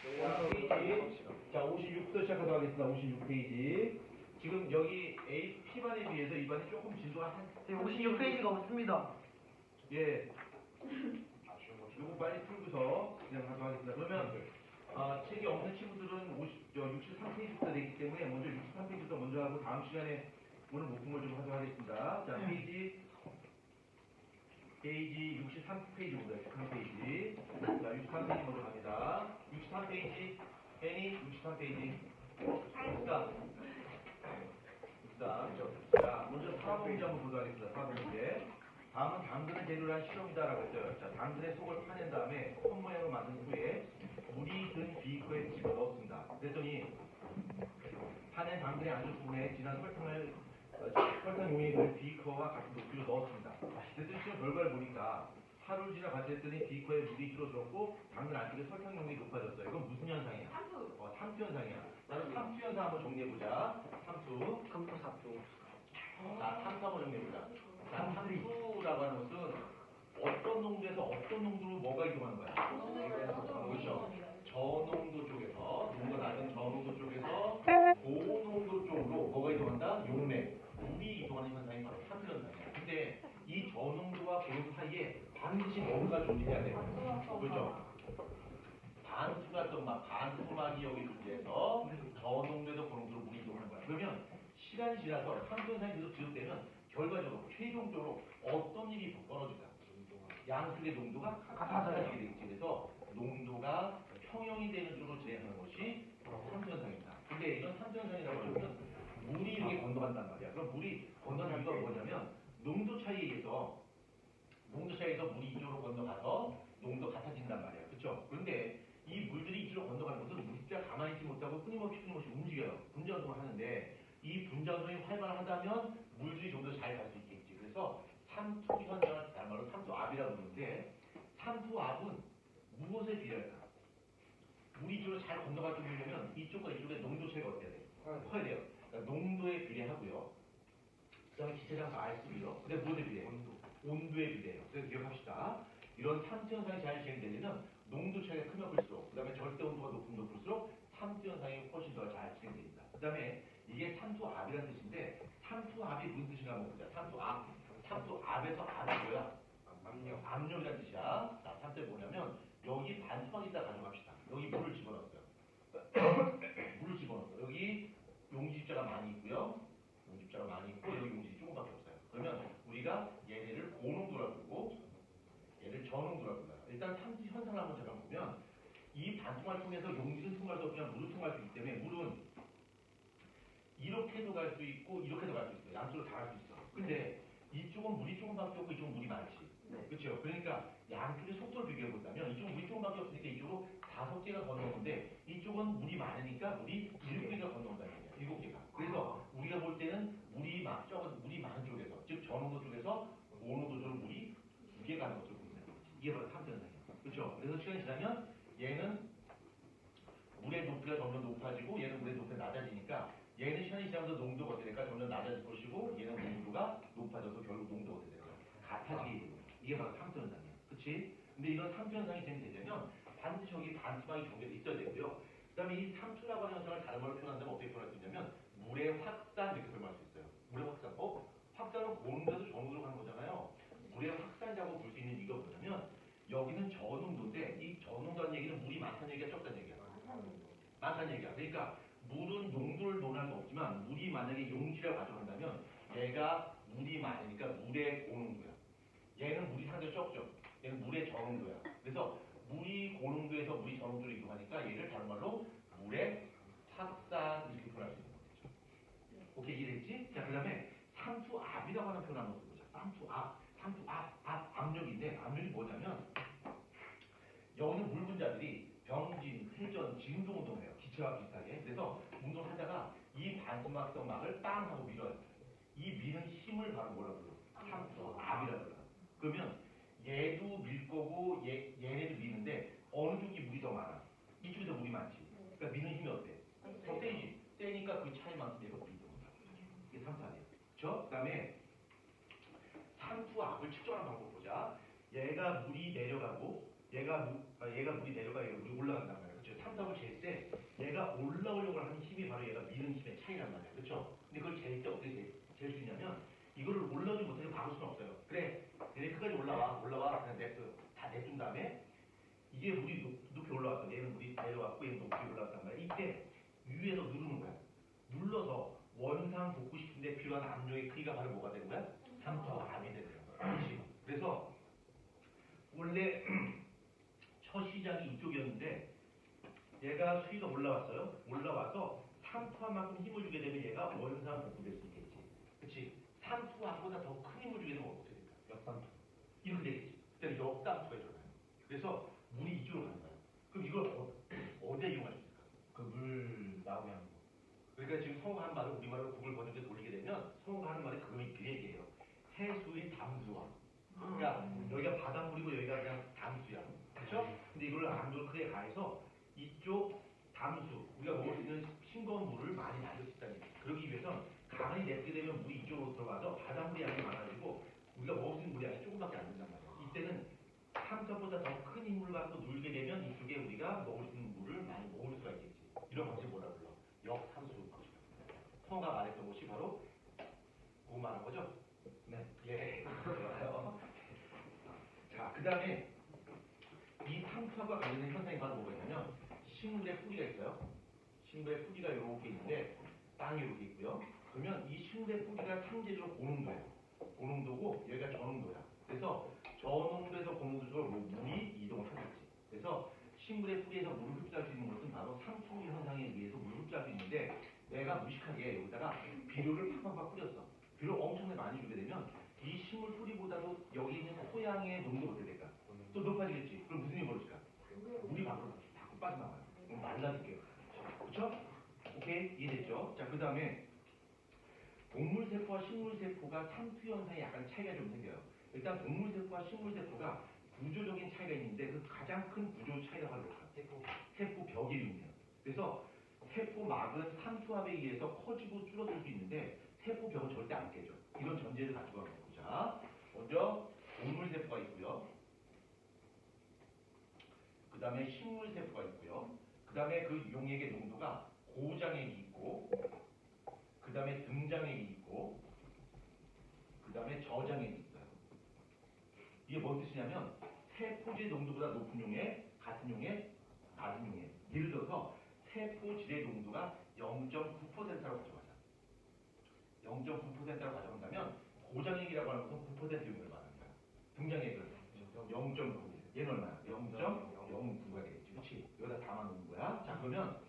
자, 페이지. 자, 56부터 시작하도록 하겠습니다. 56페이지. 지금 여기 A, P반에 비해서 이반이 조금 진도가 한. 56페이지가 없습니다. 예. 요거 빨리 풀고서 그냥 하도록 하겠습니다. 그러면, 책이 없는 친구들은 63페이지부터 되기 때문에 먼저 63페이지부터 먼저 하고 다음 시간에 오늘 목품을 좀 하도록 하겠습니다. 자, 페이지 63페이지입니다. 63페이지. 자, 63페이지 먼저 갑니다. 63페이지. 애니 63페이지. 63. 자, 먼저 사법 문제 한번 보도록 하겠습니다. 사법 문제. 다음은 당근을 재료로 한 실험이다라고 했어요. 자, 당근의 속을 파낸 다음에 컵 모양으로 만든 후에 물이 든 비커에 집어넣었습니다. 그랬더니 파낸 당근의 안쪽 부분에 진한 설탕 용액을 비커와 같은 높이로 넣었습니다. 그랬더니 지금 결과를 보니까 하루를 지나 같이 했더니 비커에 물이 줄어들었고 당근 안쪽에 설탕 용액이 높아졌어요. 이건 무슨 현상이야? 삼투 현상이야. 나는 삼투 현상 한번 정리해보자. 삼투. 자, 삼투 한번 정리해보자. 자, 삼투라고 하는 것은 어떤 농도에서 어떤 농도로 뭐가 이동하는 거야? 그렇죠. 저농도 쪽에서, 농도가 낮은 저농도 쪽에서 고농도 쪽으로 뭐가 이동한다? 용맥, 물이 이동하는 현상이 바로 삼투 현상이야. 근데 이 저농도와 고농도 사이에 반드시 뭔가 존재해야 돼요. 그렇죠? 반수막이 여기 존재해서 저농도에서 고농도로 물이 이동하는 거야. 그러면 시간이 지나서 삼투 현상이 계속 지속되면 결과적으로 최종적으로 어떤 일이 벌어질까? 양쪽의 농도가 같아지게 되겠지. 그래서 농도가 평형이 되는 쪽으로 진행하는 것이 삼투 현상입니다. 근데 이런 삼투 현상이라고 하면 물이 이렇게 건너간단 말이야. 그럼 물이 건너는 이유가 뭐냐면 농도 차이에서 물이 이쪽으로 건너가서 농도 같아진단 말이야. 그렇죠? 그런데 이 물들이 이쪽으로 건너가는 것은 물자가 가만히 있지 못하고 끊임없이 움직여요. 분자 운동을 하는데 이 분자 운동이 활발하다면 물들이 좀 더 잘 갈 수 있겠지. 그래서 삼투 현상을 다른 말로 삼투압이라고 부르는데 삼투압은 무엇에 비례할까? 물이 이쪽으로 잘 건너갈 정도면 이쪽과 이쪽의 농도 차이가 어때야 돼요? 커야 돼요. 그러니까 농도에 비례하고요. 그 다음에 기체장소 R수요. 근데 무엇에 비례해요? 온도에 비례해요. 그래서 기억합시다. 이런 삼투 현상이 잘 진행되려면 농도 차이가 크면 클수록, 그 다음에 절대 온도가 높으면 높을수록 삼투 현상이 훨씬 더 잘 진행됩니다. 그 다음에 이게 삼투압이라는 뜻인데 삼투압이 무슨 뜻인가 한번 보자. 삼투압에서 압이 뭐야? 압력이라는 뜻이야. 자, 삼투압이 뭐냐면 여기 반투막에다 가져갑시다. 여기 물을 집어넣었어요. 물을 집어넣었어요. 여기 용지자가 많이 있고요. 용지자가 많이 있고 여기 용지 조금밖에 없어요. 그러면 우리가 얘네를 고농도라고 부르고 얘를 저농도라고 불러요. 일단 삼투 현상을 한번 잠깐 보면 이 반통을 통해서 용지는 통과할 수 없지만 물은 통과할 수 있기 때문에 물은 이렇게도 갈 수 있고 이렇게도 갈 수 있어요. 양쪽으로 다 갈 수 있어. 근데 이쪽은 물이 조금밖에 없고 이쪽은 물이 많지. 그렇죠? 그러니까 양쪽의 속도를 비교해 본다면 이쪽은 물이 조금밖에 없으니까 이쪽으로 5개가 건너오는데 이쪽은 물이 많으니까 물이 7개가 건너온다는 얘기야. 7개가. 그래서 우리가 볼 때는 물이 많은 쪽에서, 즉 저농도 쪽에서 고농도 쪽으로 물이 2개 가는 것을 보는 거예요. 이게 바로 삼투 현상이에요. 그렇죠? 그래서 시간이 지나면 얘는 물의 높이가 점점 높아지고 얘는 물의 높이가 낮아지니까 얘는 시간이 지나면서 농도가 어떻게 될까? 점점 낮아질 것이고 얘는 농도가 높아져서 결국 농도가 어떻게 될까? 같아지게 되는 거예요. 이게 바로 삼투 현상이에요. 그치? 근데 이런 삼투 현상이 진행되려면 반드시 여기 반투막이 정제돼 있어야 되고요. 그 다음에 이 삼투라고 하는 현상을 다른 말로 표현한다면 어떻게 표현할 수 있냐면 물의 확산 이렇게 표현할 수 있어요. 물의 확산. 확산은 고농도에서 저농도로 가는 거잖아요. 물의 확산이라고 볼 수 있는 이유가 뭐냐면 여기는 저농도인데 이 저농도라는 얘기는 물이 많다는 얘기야 적다는 얘기야? 많다는 얘기야. 그러니까 물은 농도를 논할 수 없지만 물이 만약에 용지라고 가져간다면 얘가 물이 많으니까 물의 고농도야. 얘는 물이 상대적으로 적죠. 얘는 물의 저농도야. 그래서 물이 고농도에서 물이 저농도로 이동하니까 얘를 다른 말로 물의 확산 이렇게 표현할 수 있는 거죠. 오케이, 이해됐지? 자, 그 다음에 삼투압이라고 하는 표현 한번 써보자. 압력인데 압력이 뭐냐면 여기는 물 분자들이 병진, 회전, 진동운동을 해요. 기체와 비슷하게. 그래서 운동을 하다가 이 반투막성 막을 빵 하고 밀어요. 이 미는 힘을 바로 뭐라고 불러? 삼투압이라고 불러요. 그러면 얘도 밀 거고 얘네도 미는데 어느 쪽이 물이 더 많아? 이쪽이 더 물이 많지. 그러니까 미는 힘이 어때? 더 세지. 세니까 그 차이만큼 얘가 물이 더 많아. 이게 삼투압이에요. 그렇죠? 그 다음에 삼투압을 측정하는 방법 보자. 얘가 물이 내려가고 얘가 물이 내려가 얘가 물이 올라간단 말이에요. 그렇죠? 삼투압을 잴 때 얘가 올라오려고 하는 힘이 바로 얘가 미는 힘의 차이란 말이야. 그렇죠? 근데 그걸 잴 때 어떻게 잴 수 있냐면 이거를 올라오지 못해서 막을 수는 없어요. 그래, 얘네 끝까지 올라와. 그냥 다 내준 다음에 이게 물이 높이 올라왔어. 얘는 물이 내려왔고 얘는 높이 올라왔단 말이야. 이때 위에서 누르는 거야. 눌러서 원상 돋고 싶은데 필요한 압력의 크기가 바로 뭐가 되는 거야? 삼투압이 되는 거야. 그렇지? 그래서 원래 첫 시작이 이쪽이었는데 얘가 수위가 올라왔어요. 올라와서 삼투압만큼 힘을 주게 되면 얘가 원상 복구될 수 있겠지. 그렇지? 삼투압보다 더 큰 힘을 주게 되면 어떻게 될까? 역삼투. 이렇게 되겠지. 그때는 역삼투가 일어나요. 그래서 물이 이쪽으로 가는 거야. 그럼 이걸 어디에 이용할 수 있을까? 그 물 나오게 하는 거. 그러니까 지금 성우가 한 말을 우리말로 구글 번역에 돌리게 되면 성우가 하는 말이 그 얘기예요. 해수의 담수화. 그러니까 여기가 바닷물이고 여기가 그냥 담수야. 그렇죠? 근데 이걸 압력을 크게 가해서 이쪽 담수, 우리가 먹을 수 있는 싱거운 물을 많이 날릴 수 있다는 얘기예요. 그러기 위해선 가만히 냅게 되면 물이 이쪽으로 들어가서 바닷물이 양이 많아지고 우리가 먹을 수 있는 물이 양이 조금밖에 안 된단 말이에요. 이때는 삼척보다 더 큰 힘을 갖고 눌게 되면 이쪽에 우리가 먹을 수 있는 물을 많이 먹을 수가 있겠지. 이런 방식 뭐라 불러? 역삼수 방식. 성우가 말했던 것이 바로 그 말한 거죠? 네. 예. 좋아요. 자, 그 다음에 이 삼투압과 관련된 현상이 바로 뭐가 있냐면 식물의 뿌리가 있어요. 식물의 뿌리가 이렇게 있는데 땅이 이렇게 있고요. 그러면 이 식물의 뿌리가 상대적으로 고농도예요. 고농도고 여기가 저농도야. 그래서 저농도에서 고농도 쪽으로 물이 이동을 하겠지. 그래서 식물의 뿌리에서 물을 흡수할 수 있는 것은 바로 상충 현상에 의해서 물을 흡수할 수 있는데 내가 무식하게 여기다가 비료를 팍팍팍 뿌렸어. 비료 엄청나게 많이 주게 되면 이 식물 뿌리보다도 여기 있는 토양의 농도가 어떻게 될까? 또 높아지겠지. 그럼 무슨 일이 벌어질까? 물이 밖으로 자꾸 빠져나와요. 그럼 말라질게요. 그렇죠? 오케이? 이해됐죠? 자, 그 다음에 동물세포와 식물세포가 삼투 현상에 약간 차이가 좀 생겨요. 일단 동물세포와 식물세포가 구조적인 차이가 있는데 그 가장 큰 구조 차이가 바로 세포 벽의 이름이에요. 그래서 세포막은 삼투압에 의해서 커지고 줄어들 수 있는데 세포벽은 절대 안 깨져. 이런 전제를 가지고 한번 보자. 먼저 동물세포가 있고요. 그 다음에 식물세포가 있고요. 그 다음에 그 용액의 농도가 고장액이 있고 그 다음에 등장액이 있고 그 다음에 저장액이 있어요. 이게 뭔 뜻이냐면 세포질 농도보다 높은 용액, 같은 용액, 낮은 용액. 예를 들어서 세포질의 농도가 0.9%라고 가져가자. 0.9%라고 가져간다면 고장액이라고 하는 것은 9% 용액을 말하는 거야. 등장액은 0.9. 얘는 얼마야? 0.09가 되겠지. 그렇지? 여기다 담아놓은 거야. 자, 그러면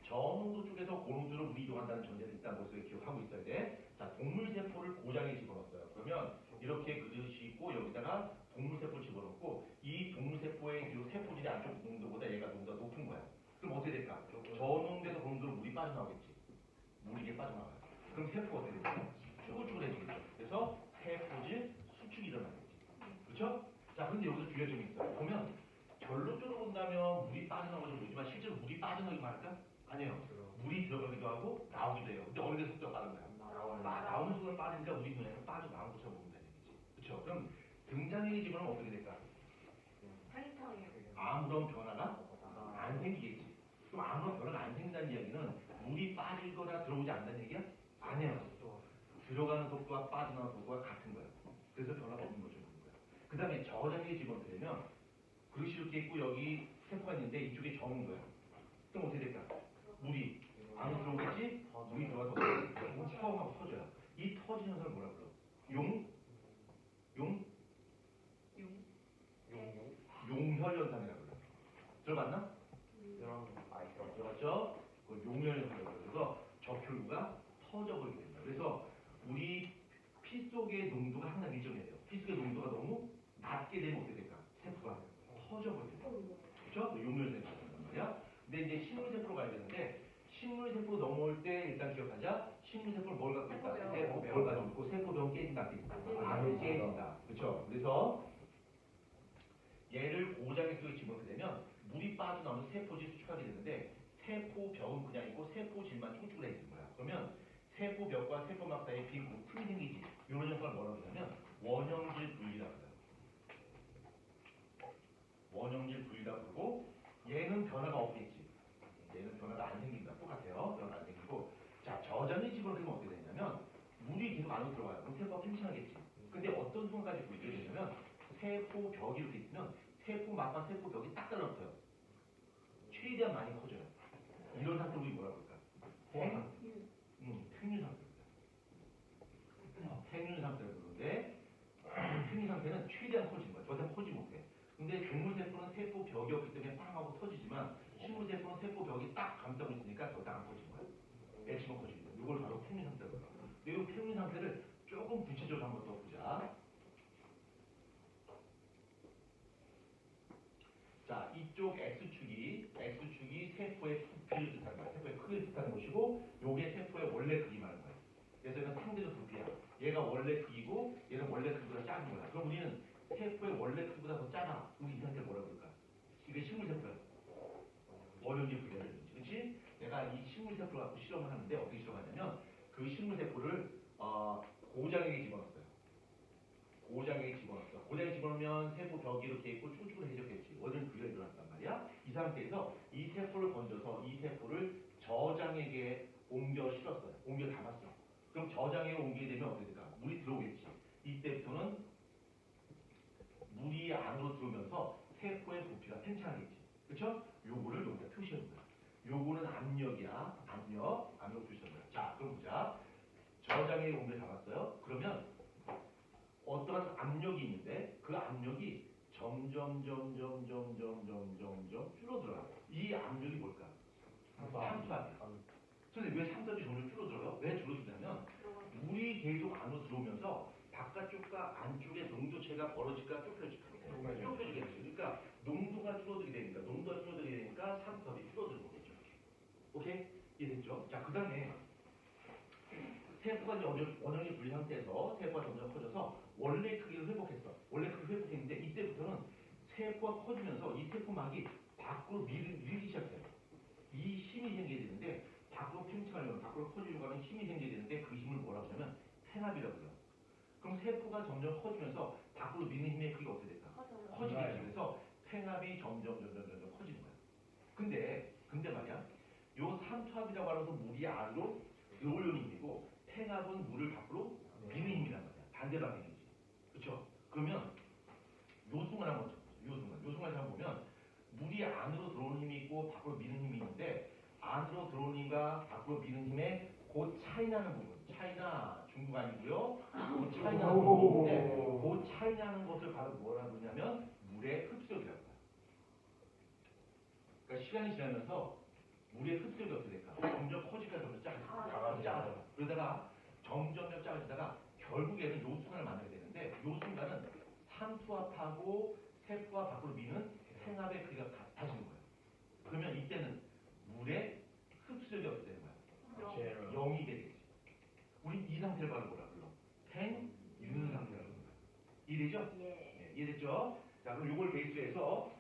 저농도 쪽에서 고농도로 물이 이동한다는 전제를 일단 머릿속에 기억하고 있어야 돼. 자, 동물세포를 고장에 집어넣었어요. 그러면 이렇게 그릇이 있고 여기다가 동물세포를 집어넣고 이 동물세포의 이 세포질의 안쪽 농도보다 얘가 농도가 높은 거야. 그럼 어떻게 될까? 저농도에서 고농도로 물이 빠져나오겠지. 물이 이게 빠져나와요. 그럼 세포가 어떻게 될까? 쭈글쭈글해지겠죠. 그래서 세포질 수축이 일어나겠지. 그렇죠? 자, 근데 여기서 중요한 점이 있어요. 보면 결론적으로 본다면 물이 빠져나오지 모르지만 실제로 물이 빠져나오기만 할까? 아니에요. 물이 들어가기도 하고 나오기도 해요. 근데 어느 데 속도가 빠른 거야? 나오는 속도가 빠르니까 우리 눈에는 빠져나오는 것처럼 보면 되는 거지. 그렇죠? 그럼 등장액의 집어넣으면 어떻게 될까? 아무런 변화가 안 생기겠지. 그럼 아무런 변화가 안 생긴다는 이야기는 물이 빠지거나 들어오지 않는다는 얘기야? 아니에요. 들어가는 속도와 빠져나오는 속도가 같은 거예요. 그래서 변화가 없는 거죠. 그 다음에 저장액의 집어넣게 되면 그릇이 이렇게 있고 여기 세포가 있는데 이쪽에 저온도야. 그럼 어떻게 될까? 물이 안으로 들어오겠지? 물이 들어가서 펑하고 터져요. 이 터지는 현상을 뭐라 불러? 용혈 현상이라고 불러. 들어봤나? 들어봤죠? 그 용혈 현상이라고 불러. 그래서 적혈구가 터져버리게 된다. 그래서 우리 피 속의 농도가 항상 일정해야 돼요. 피 속의 농도가 너무 낮게 되면 어떻게 될까? 세포가 터져버리게 된다. 그렇죠? 용혈 현상이란 말이야. 근데 이제 식물세포로 가야 되는데 식물세포로 넘어올 때 일단 기억하자. 식물세포를 뭘 갖고 있다? 세포벽을 가지고 있고 세포벽은 깨진다. 안에 깨진다. 그렇죠? 그래서 얘를 고장에 속에 집어넣게 되면 물이 빠져나오면 세포질 수축하게 되는데 세포벽은 그냥 있고 세포질만 쭈글쭈글해지는 거야. 그러면 세포벽과 세포막 사이에 빈 틈이 생기지. 이런 현상을 뭐라고 하냐면 원형질 분리라고 해요. 원형질 분리라고 그러고 얘는 변화가 없겠지. 얘는 변화가 안 생긴다. 똑같아요. 변화가 안 생기고. 자, 저장이 집어넣으면 어떻게 되냐면 물이 계속 안으로 들어가요. 그럼 세포가 팽창하겠지. 근데 어떤 순간까지 보이게 되냐면 세포 벽이 이렇게 있으면 세포 막판 세포 벽이 딱 달라붙어요. 최대한 많이 커져요. 이런 상태를 우리 뭐라 그럴까? 팽윤 상태입니다. 팽윤 상태를 부르는데 팽윤 상태는 최대한 커지는 거야. 저 이상 커지 못해. 근데 동물 세포는 세포 벽이 없기 때문에 빵 하고 터지지만 식물 세포는 세포 벽이 딱 감싸고 있으니까 더 이상 안 커지는 거야. 맥시멈 커집니다. 이걸 바로 팽윤 상태라고 해요. 이 팽윤 상태를 조금 구체적으로 한번 더 보자. 자, 이쪽 X축이 세포의 부피를 뜻하는 거야. 세포의 크기를 뜻하는 것이고, 요게 세포의 원래 크기 말하는 거야. 그래서 이건 상대적 부피야. 얘가 원래 크기고, 얘는 원래 크기보다 작은 거야. 그럼 우리는 세포의 원래 크기보다 더 작아. 우리 이 상태를 뭐라고 그럴까? 이게 식물 세포야. 원형질 분열이지, 그렇지? 내가 이 식물 세포를 갖고 실험을 하는데 어떻게 실험하냐면 그 식물 세포를 고장액에 집어넣었어요. 고장액에 집어넣었어. 고장액에 집어넣으면 세포 벽이 이렇게 있고 쭈글쭈글해졌겠지. 원형 분열이 일어났단 말이야. 이 상태에서 이 세포를 건져서 이 세포를 저장액에 옮겨 실었어요. 옮겨 담았어. 그럼 저장액에 옮기게 되면 어떻게 될까? 물이 들어오겠지. 이때부터는 물이 안으로 들어오면서 세포의 부피가 팽창하겠지. 그렇죠? 요거를 여기다 표시하는 거야. 요거는 압력이야. 압력 표시하는 거야. 자, 그럼 보자. 저장액에 옮겨 담았어요. 그러면 어떠한 압력이 있는데 그 압력이 점점 줄어들어요. 이 압력이 뭘까? 삼투압이야. 선생님 왜 삼투압이 점점 줄어들어요? 왜 줄어드냐면 물이 계속 안으로 들어오면서 바깥쪽과 안쪽의 농도체가 벌어질까 좁혀질까? 좁혀지겠죠. 그러니까 농도가 줄어들게 되니까 삼투압이 줄어드는 거겠죠. 오케이? 이해됐죠? 자, 그 다음에 세포가 이제 원형이 분리 상태에서 세포가 점점 커져서 원래 크기를 회복했어. 원래 크기를 회복했는데 이때부터는 세포가 커지면서 이 세포막이 밖으로 밀기 시작해요. 이 힘이 생겨야 되는데 밖으로 팽창하려면 밖으로 커지려고 하는 힘이 생겨야 되는데 그 힘을 뭐라고 하냐면 팽압이라고 해요. 그럼 세포가 점점 커지면서 밖으로 미는 힘의 크기가 어떻게 될까? 커지겠지. 그래서 팽압이 점점 커지는 거야. 근데 말이야. 요 삼투압이라고 하는 건 물이 안으로 들어오려는 힘이고 팽압은 물을 밖으로 미는 힘이란 말이야. 반대 방향이지. 그렇죠? 그러면 요 순간 한번 쳐보세요. 요 순간 한번 보면 물이 안으로 들어오는 힘이 있고 밖으로 미는 힘이 있는데 안으로 들어오는 힘과 밖으로 미는 힘의 그 차이 나는 부분. 차이나 중국 아니고요. 그 차이 나는 부분인데 그 차이 나는 것을 바로 뭐라고 그러냐면 물의 흡수력이라고 해요. 그러니까 시간이 지나면서 물의 흡수력이 어떻게 될까? 점점 커지니까 점점 작아져. 그러다가 점점 작아지다가 결국에는 요 순간을 만나게 되는데 요 순간은 삼투압하고 세포가 밖으로 미는 팽압의 크기가 같아지는 거예요. 그러면 이때는 물의 흡수력이 어떻게 되는 거야? 0이 되겠지. 우린 이 상태를 바로 뭐라 불러? 팽윤 상태라고 부르는 거야. 이해되죠? 네, 이해됐죠? 자, 그럼 요걸 베이스로 해서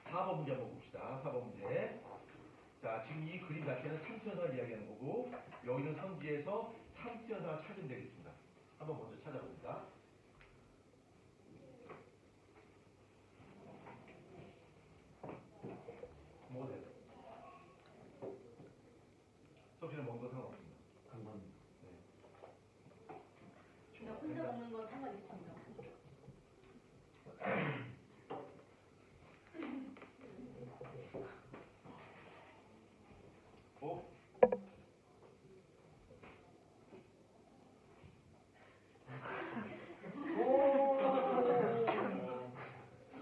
4번 문제 한번 봅시다. 4번 문제. 자, 지금 이 그림 자체는 삼투현상을 이야기하는 거고 여기는 성지에서 삼투현상을 찾으면 되겠습니다. 한번 먼저 찾아봅니다. 뭐가 돼요? 서비는 먹는 거 상관없습니다. 감사합니다. 나 혼자 먹는 건 상관 있습니다.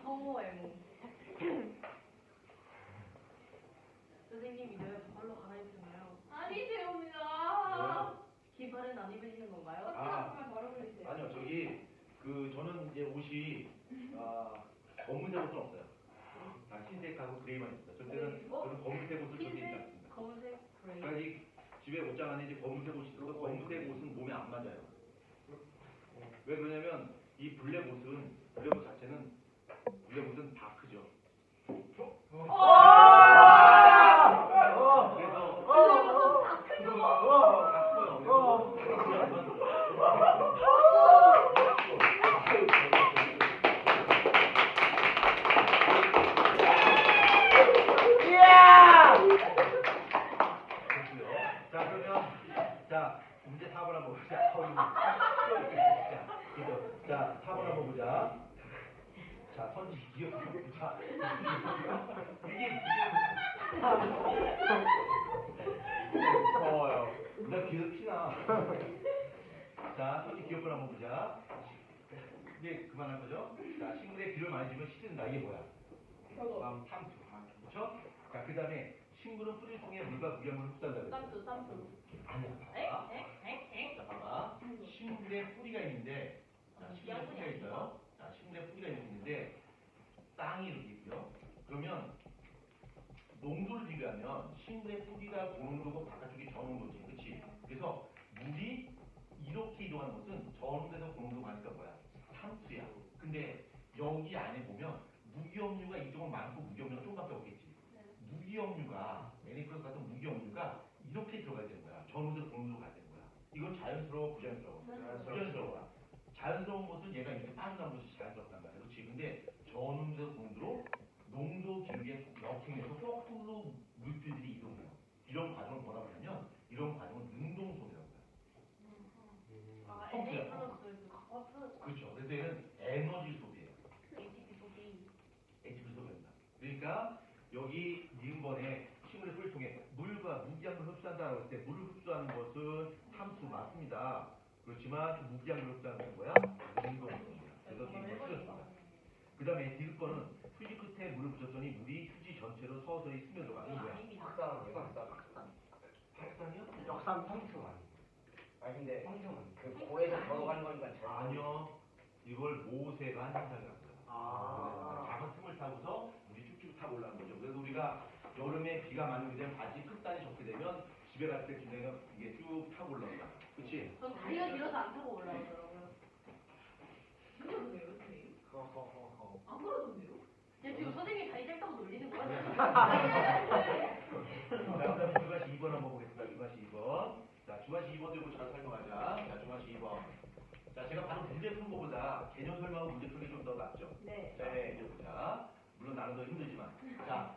성호애모. 선생님 이제 발로 갈아입으셨나요? 아니세요입니다. 긴팔은 안 입으시는 건가요? 어떻게 바로 걸리세요? 아니요, 저는 이제 옷이 검은색 옷은 없어요. 흰색하고 그레이만 있어요. 저는 검은색 옷을 절대 입지 않습니다. 검은색 그레이. 그러니까 이 집에 옷장 안에 이제 검은색 옷이 있어서 검은색 옷은 몸에 안 맞아요. 왜 그러냐면 이 블랙 옷 자체는 다 크죠. 그래서 자, 이게 더워요. 나 귀에서 피나. 자, 솔직히 기억을 한번 보자. 이제 그만할 거죠? 자, 식물에 비를 많이 주면 시든다. 이게 뭐야? 탐수. 그렇죠? 자, 그 다음에 식물은 뿌리를 통해 물과 무경물을 흡수한다. 쌈수. 아니야. 봐봐. 자, 봐봐. 식물에 뿌리가 있는데, 자, 식물에 뿌리가 있어요. 자, 식물에 뿌리가 있는데, 땅이 이렇게 있고요. 그러면 농도를 비교하면 식물의 뿌리가 고농도고 바깥쪽이 저농도지, 그렇지? 그래서 물이 이렇게 이동하는 것은 저농도에서 고농도 가니까 뭐야? 산수야. 근데 여기 안에 보면 무기염류가 이쪽은 많고 무기염류가 조금밖에 없겠지. 무기염류가 애니크로스 같은 무기염류가 이렇게 들어가야 되는 거야. 저농도에서 고농도로 가야 되는 거야. 이건 자연스러워, 부자연스러워? 부자연스러워. 자연스러운 것은 얘가 이렇게 빠져나오는 것이 자연스럽단 말이야. 그렇지? 근데 저농도에서 고농도로 농도 기울기에 역행해서 거꾸로 물질들이 이동해요. 이런 과정을 뭐라고 하냐면 이런 과정을 능동소비라고 해요. 아, 펌프야. NA 플러스 그렇죠. 그래서 얘는 에너지 소비예요. ATP 소비. ATP 소비입니다. 그러니까 여기 니은번에 식물의 뿌리를 통해 물과 무기양을 흡수한다고 했을 때 물을 흡수하는 것은 탐수 맞습니다. 그렇지만 무기양을 흡수하는 건 뭐야? 능동소비입니다. 그래서 이걸 쓰였습니다. 그 다음에 디귿번은 휴지 끝에 물을 붙였더니 물이 휴지 전체로 서서히 스며들어가. 이거 뭐야? 확산이요? 역산 펑큐 아니 근데 펑큐는 그 고에서 걸어가는 거니까 잘 아니요. 이걸 모세가 한 현상이라고 해요. 아. 작은 틈을 타고서 물이 쭉쭉 타고 올라오는 거죠. 그래서 우리가 여름에 비가 많이 오게 되면 바지 끝단이 젖게 되면 집에 갈 때쯤에는 이게 쭉 타고 올라온다. 그치? 전 다리가 길어서 안 타고 올라오더라고요. 그러던데요, 선생님? 허허허허 안 그러던데요? 얘 지금 선생님이 다리 짧다고 놀리는 거야? 자, 그다음에 주가시 2번 한번 보겠습니다. 주가시 2번. 자, 주가시 2번 들고 잘 설명하자. 자, 주가시 2번. 자, 제가 바로 문제 푸는 것보다 개념 설명하고 문제 푸는 게 좀 더 낫죠? 네. 자, 이제 보자. 물론 나는 더 힘들지만. 자,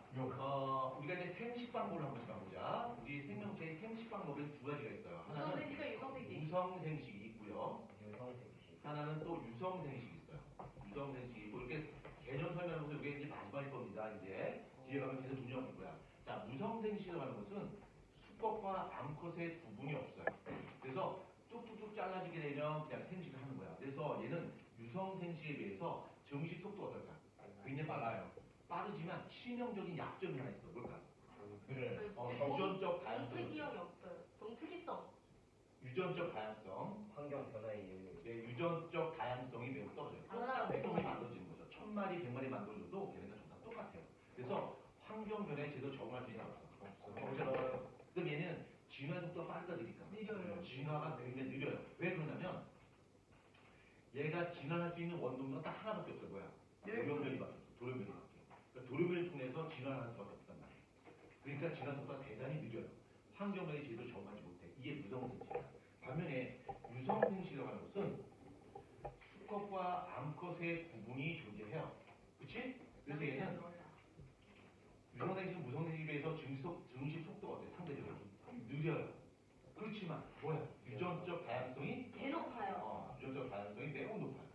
우리가 이제 생식 방법을 한번 봐보자. 우리 생명체의 생식 방법은 두 가지가 있어요. 하나는 유성생식과 유성생식. 무성생식이 있고요. 유성생식 하나는 또 유성생식이 있어요. 유성생식이 있고 이렇게 개념 설명하면서 이게 이제 마지막일 겁니다. 이제 뒤에 가면 계속 분명할 거야. 자, 무성생식이라고 하는 것은 수컷과 암컷의 구분이 없어요. 그래서 뚝뚝뚝 잘라지게 되면 그냥 생식을 하는 거야. 그래서 얘는 유성생식에 비해서 정식 속도가 어떨까? 굉장히 빨라요. 빠르지만 치명적인 약점이 하나 있어. 뭘까? 그래. 유전적 다양성. 동특이형이 없어요. 동특이성. 유전적 다양성. 환경 변화에 의해 네, 유전적 다양성이 매우 떨어져요. 달라요. 백동이 만들어지는 거죠. 1000마리, 100마리 만들어줘도 얘네가 전부 다 똑같아요. 그래서 환경 변화에 제대로 적응할 수 있는 없어. 그럼 얘는 진화 속도가 빠르다니까. 느려요. 진화가 굉장히 느려요. 왜 그러냐면 얘가 진화할 수 있는 원동력은 딱 하나밖에 없어요. 뭐야? 돌연변이 밖에 없어. 돌연변이 밖에. 그러니까 돌연변을 통해서 진화를 하는 수밖에 없단 말이에요. 그러니까 진화 속도가 대단히 느려요. 환경 변화에 제대로 적응하지 못해. 이게 무성생식이야. 반면에 유성생식이라고 하는 것은 수컷과 암컷의 구분이 존재해요. 그치? 그래서 얘는 유성생식은 무성생식에 비해서 증식 속도가 어때요? 상대적으로 느려요. 그렇지만 뭐야? 유전적 다양성이 대높아요. 유전적 다양성이 매우 높아요.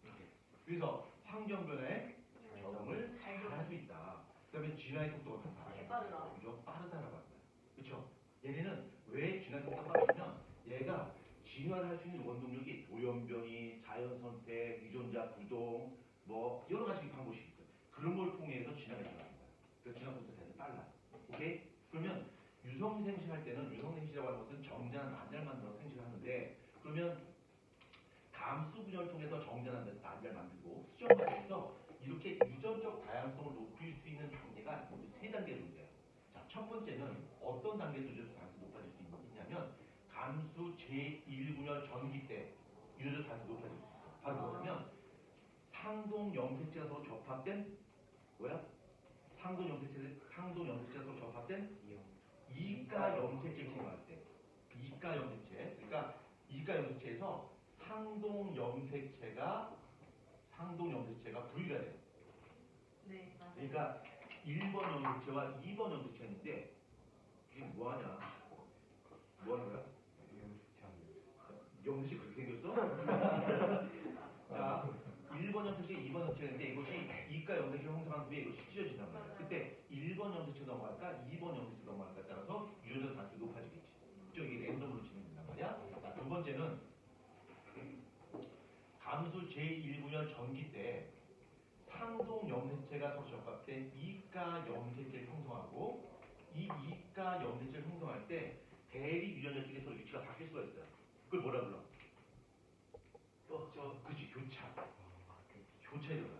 이렇게. 그래서 환경 변화에 적응을 잘 할 수 있다. 그다음에 진화의 속도가 높아. 빠르다. 그죠? 빠르다라고 합니다. 그렇죠? 얘네는 왜 진화 속도가 빠르냐면 얘가 진화를 할 수 있는 원동력이 돌연변이, 자연선택, 유전자 구동, 뭐 여러 가지 방법이 있어요. 그런 걸 통해서 진화가 일어나는 거예요. 그래서 진화 속도가 대단히 빨라요. 오케이? 그러면 유성생식 할 때는 유성생식이라고 하는 것은 정자나 난자를 만들어서 생식을 하는데 그러면 감수 분열을 통해서 정자나 난자를 만들고 수정 과정에서 이렇게 유전적 다양성을 높일 수 있는 단계가 모두 세 단계로 있어요. 자, 첫 번째는 어떤 단계에서 유전적 다양성이 높아질 수 있냐면 감수 제1분열 전기 때 유전적 다양성이 높아질 수 있어요. 바로 뭐냐면 상동 염색체가 서로 접합된 뭐야? 상동 염색체가 서로 접합된 이가 염색체를 생각할 때 이가 염색체 그러니까 이가 염색체에서 상동 염색체가 분리가 돼요. 네, 맞아요. 그러니까 1번 염색체와 2번 염색체인데 이게 뭐하냐? 뭐하는 거야? 염색이 그렇게 생겼어? 자, 1번 염색체, 2번 염색체인데 이것이 이가 염색체 형성한 후에 이것이 찢어진단 말이야. 맞아요. 그때 1번 염색체 넘어갈까 2번 염색체 넘어갈까 따라서 유전자 단수가 높아지겠지. 그죠? 이게 랜덤으로 진행된단 말이야. 자, 두 번째는 감수 제1구열 전기 때 상동 염색체가 서로 적합된 이가 염색체를 형성하고 이 이가 염색체를 형성할 때 대리 유전자 쪽에 서로 위치가 바뀔 수가 있어요. 그걸 뭐라 불러? 그치, 교차. 교차 일어나.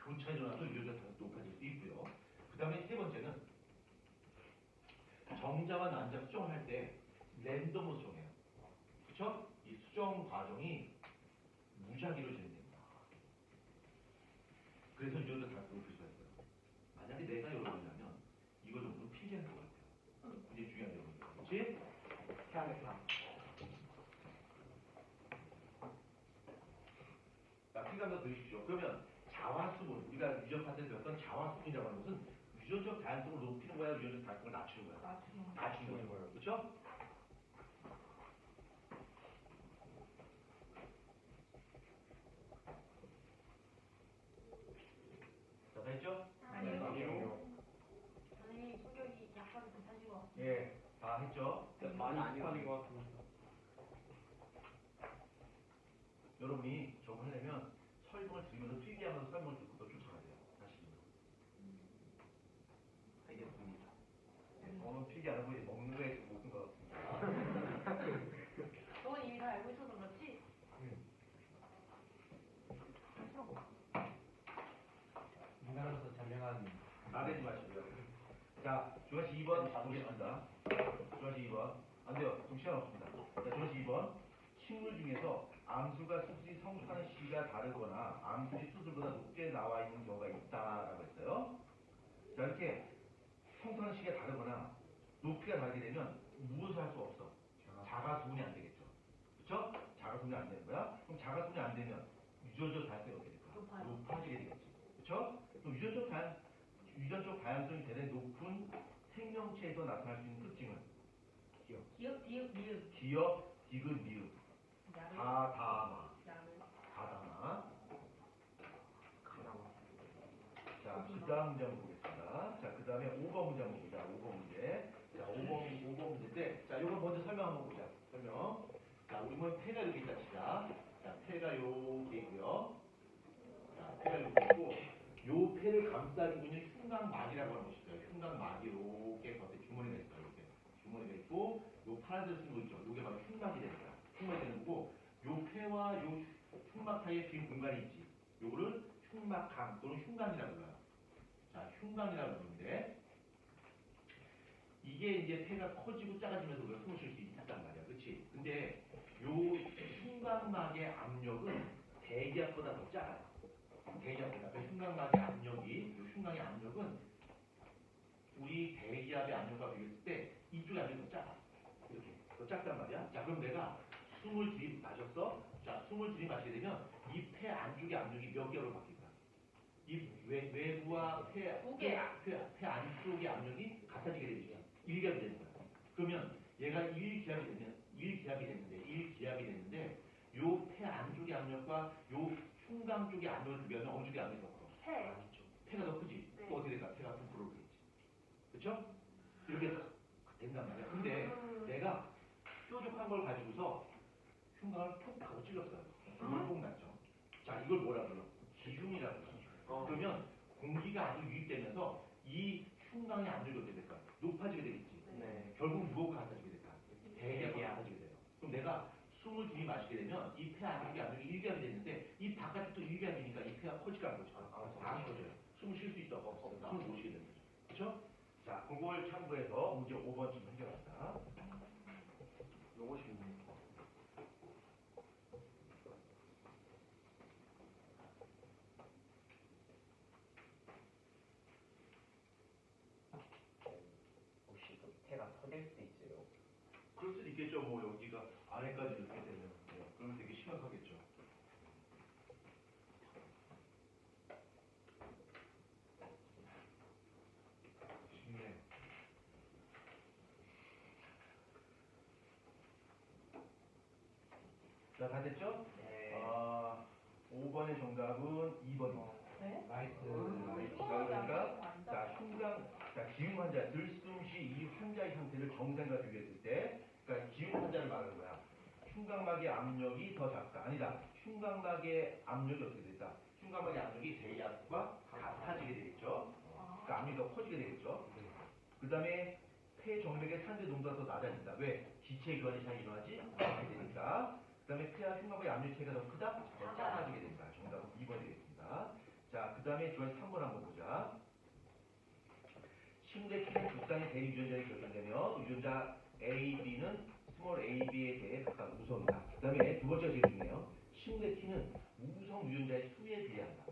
교차 일어나서 유전자 단수 높아질 수 있고요. 그 다음에 세 번째는 정자와 난자 수정을 할 때 랜덤으로 수정해요. 그쵸? 이 수정 과정이 무작위로 진행됩니다. 그래서 유전자 단수가 높일 수가 있어요. 만약에 내가 여러분이라면 이거 정도는 필기할 것 같아요. 이게 중요한 여러분들. 그치? 해야겠다. 자, 필기 한번 들으십시오. 그러면 자화수분, 우리가 유전파 때 배웠던 자화수분이라고 하는 것은 유전적 다양성을 높이는 거야, 유전적 다양성을 낮추는 거야? 낮추는 거예요. 그렇죠? 자, 다 했죠? 아니요. 선생님 성격이 약간 비슷하신 것 같아요. 예, 다 했죠? 많이 아닌 것 같은데. 여러분이 저거 하려면 설명을 들으면서 필기하면서 설명을 듣고 또 쫓아가야 돼요. 다시. 알겠습니다. 네, 저는 필기 안 하고 이제 먹는 거에 좀 못쓴 것 같습니다. 너는 이미 다 알고 있어서 그렇지? 인간으로서 자명한 나대지 마시고요. 자, 조가씨 2번 보겠습니다. 조가씨 2번. 안 돼요. 좀 시간 없습니다. 자, 조가씨 2번. 식물 중에서 암수가 수술이 성숙하는 시기가 다르거나 암수이 수술보다 높게 나와 있는 경우가 있다라고 했어요. 자, 이렇게 성숙하는 시기가 다르거나 높이가 다르게 되면 무엇을 할 수 없어? 자가수분이 안 되겠죠. 그렇죠? 자가수분이 안 되는 거야. 그럼 자가수분이 안 되면 유전적 다양성이 어떻게 될까? 높아요. 높아지게 되겠지. 그렇죠? 그럼 유전적 다양성이 대단히 높은 생명체에서 나타날 수 있는 특징은 기억, 미음. 기역, 디귿, 미음, 야를. 가다마, 야를. 가다마. 자, 그 다음 문제 한번 보겠습니다. 자, 그 다음에 5번 문제 한번 보자. 5번 문제. 자, 5번 문제 때, 자, 요거 먼저 설명 한번 보자. 설명. 자, 우리 뭐 폐가 여기 있다 치자. 자, 폐가 여기 있고요. 자, 폐가 여기 있고, 요 폐를 감싸는 분이 흉곽막이라고 하는 것이 있어요. 흉곽막이 이렇게 겉에 주머니가 있어요. 이렇게 주머니가 있고, 요 파란색 쓴 거 있죠. 요게 바로 흉막이 되는 거야. 흉막이 되는 거고, 요 폐와 요 흉막 사이에 빈 공간이 있지. 요거를 흉막강 또는 흉곽이라고 불러요. 자, 흉곽이라고 부르는데 이게 이제 폐가 커지고 작아지면서 우리가 숨을 쉴 수 있단 말이야. 그렇지? 근데 요 흉곽막의 압력은 대기압보다 더 작아요. 대기압보다. 그 흉곽막의 압력이, 요 흉곽의 압력은 우리 대기압의 압력과 비교했을 때 이쪽의 압력이 더 작아. 이렇게. 더 작단 말이야. 자, 그럼 내가 숨을 들이마셨어? 자, 숨을 들이마시게 되면 이 폐 안쪽의 압력이 몇 개로 바뀔까? 이 외부와 폐 안쪽의 압력이 같아지게 되죠. 1기압이 되는 거야. 그러면 얘가 1기압이 됐는데 요 폐 안쪽의 압력과 요 흉곽 쪽의 압력을 비교하면 어느 쪽의 압력이 더 커? 폐. 폐가 더 크지? 네. 또 어떻게 될까? 폐가 부풀어 오르겠지. 그렇죠? 이렇게 된단 말이야. 근데 내가 뾰족한 걸 가지고서 흉곽을 푹 하고 찔렀어요. 뽕 났죠. 자, 이걸 뭐라 불러? 기흉이라고 불러. 그러면 공기가 아주 유입되면서 이 흉곽의 압력이 어떻게 될까? 높아지게 되겠지. 네. 결국 무엇과 같아지게 될까? 대기압과 같아지게 돼요. 그럼 내가 숨을 들이마시게 되면 이 폐 안쪽의 압력이 1기압이 됐는데 이 바깥쪽도 1기압이니까 이 폐가 커지가 안 커져? 안 커져요. 숨을 쉴 수 있어? 없어. 숨을 못 쉬게 되는 거죠. 그렇죠? 자, 그걸 참고해서 문제 5번쯤 해결합니다. 요거 쉽네. 혹시 그 폐가 터질 수도 있어요? 그럴 수도 있겠죠. 뭐 여기가 안에까지 이렇게 되면 그러면 되게 심각하겠죠. 쉽네. 자, 다 됐죠? 네. 5번의 정답은 2번입니다. 네? 나이스. 자, 그러니까 자, 기흉 환자 들숨 쉬 이 환자의 상태를 정상과 비교했을 때, 그러니까 기흉 환자를 말하는 거야. 흉곽막의 압력이 더 작다. 아니다. 흉곽막의 압력이 어떻게 됐다? 흉곽막의 압력이 제약과 같아지게 되겠죠. 그러니까 압력이 더 커지게 되겠죠. 그 다음에 폐 정맥의 산재 농도가 더 낮아진다. 왜? 기체 교환이 잘 일어나지 않게 되니까. 그 다음에 폐와 흉곽의 압력 차이가 더 크다? 더 작아지게 된다. 정답은 2번 되겠습니다. 자, 그 다음에 주한 3번 한번 보자. 침대 T는 극단의 대유전자에 결정되며 유전자 A, B는 스몰 a, b에 대해 각각 우성이다. 그 다음에 두 번째가 제일 중요해요. 침대 T는 우성 유전자의 수에 비례한다.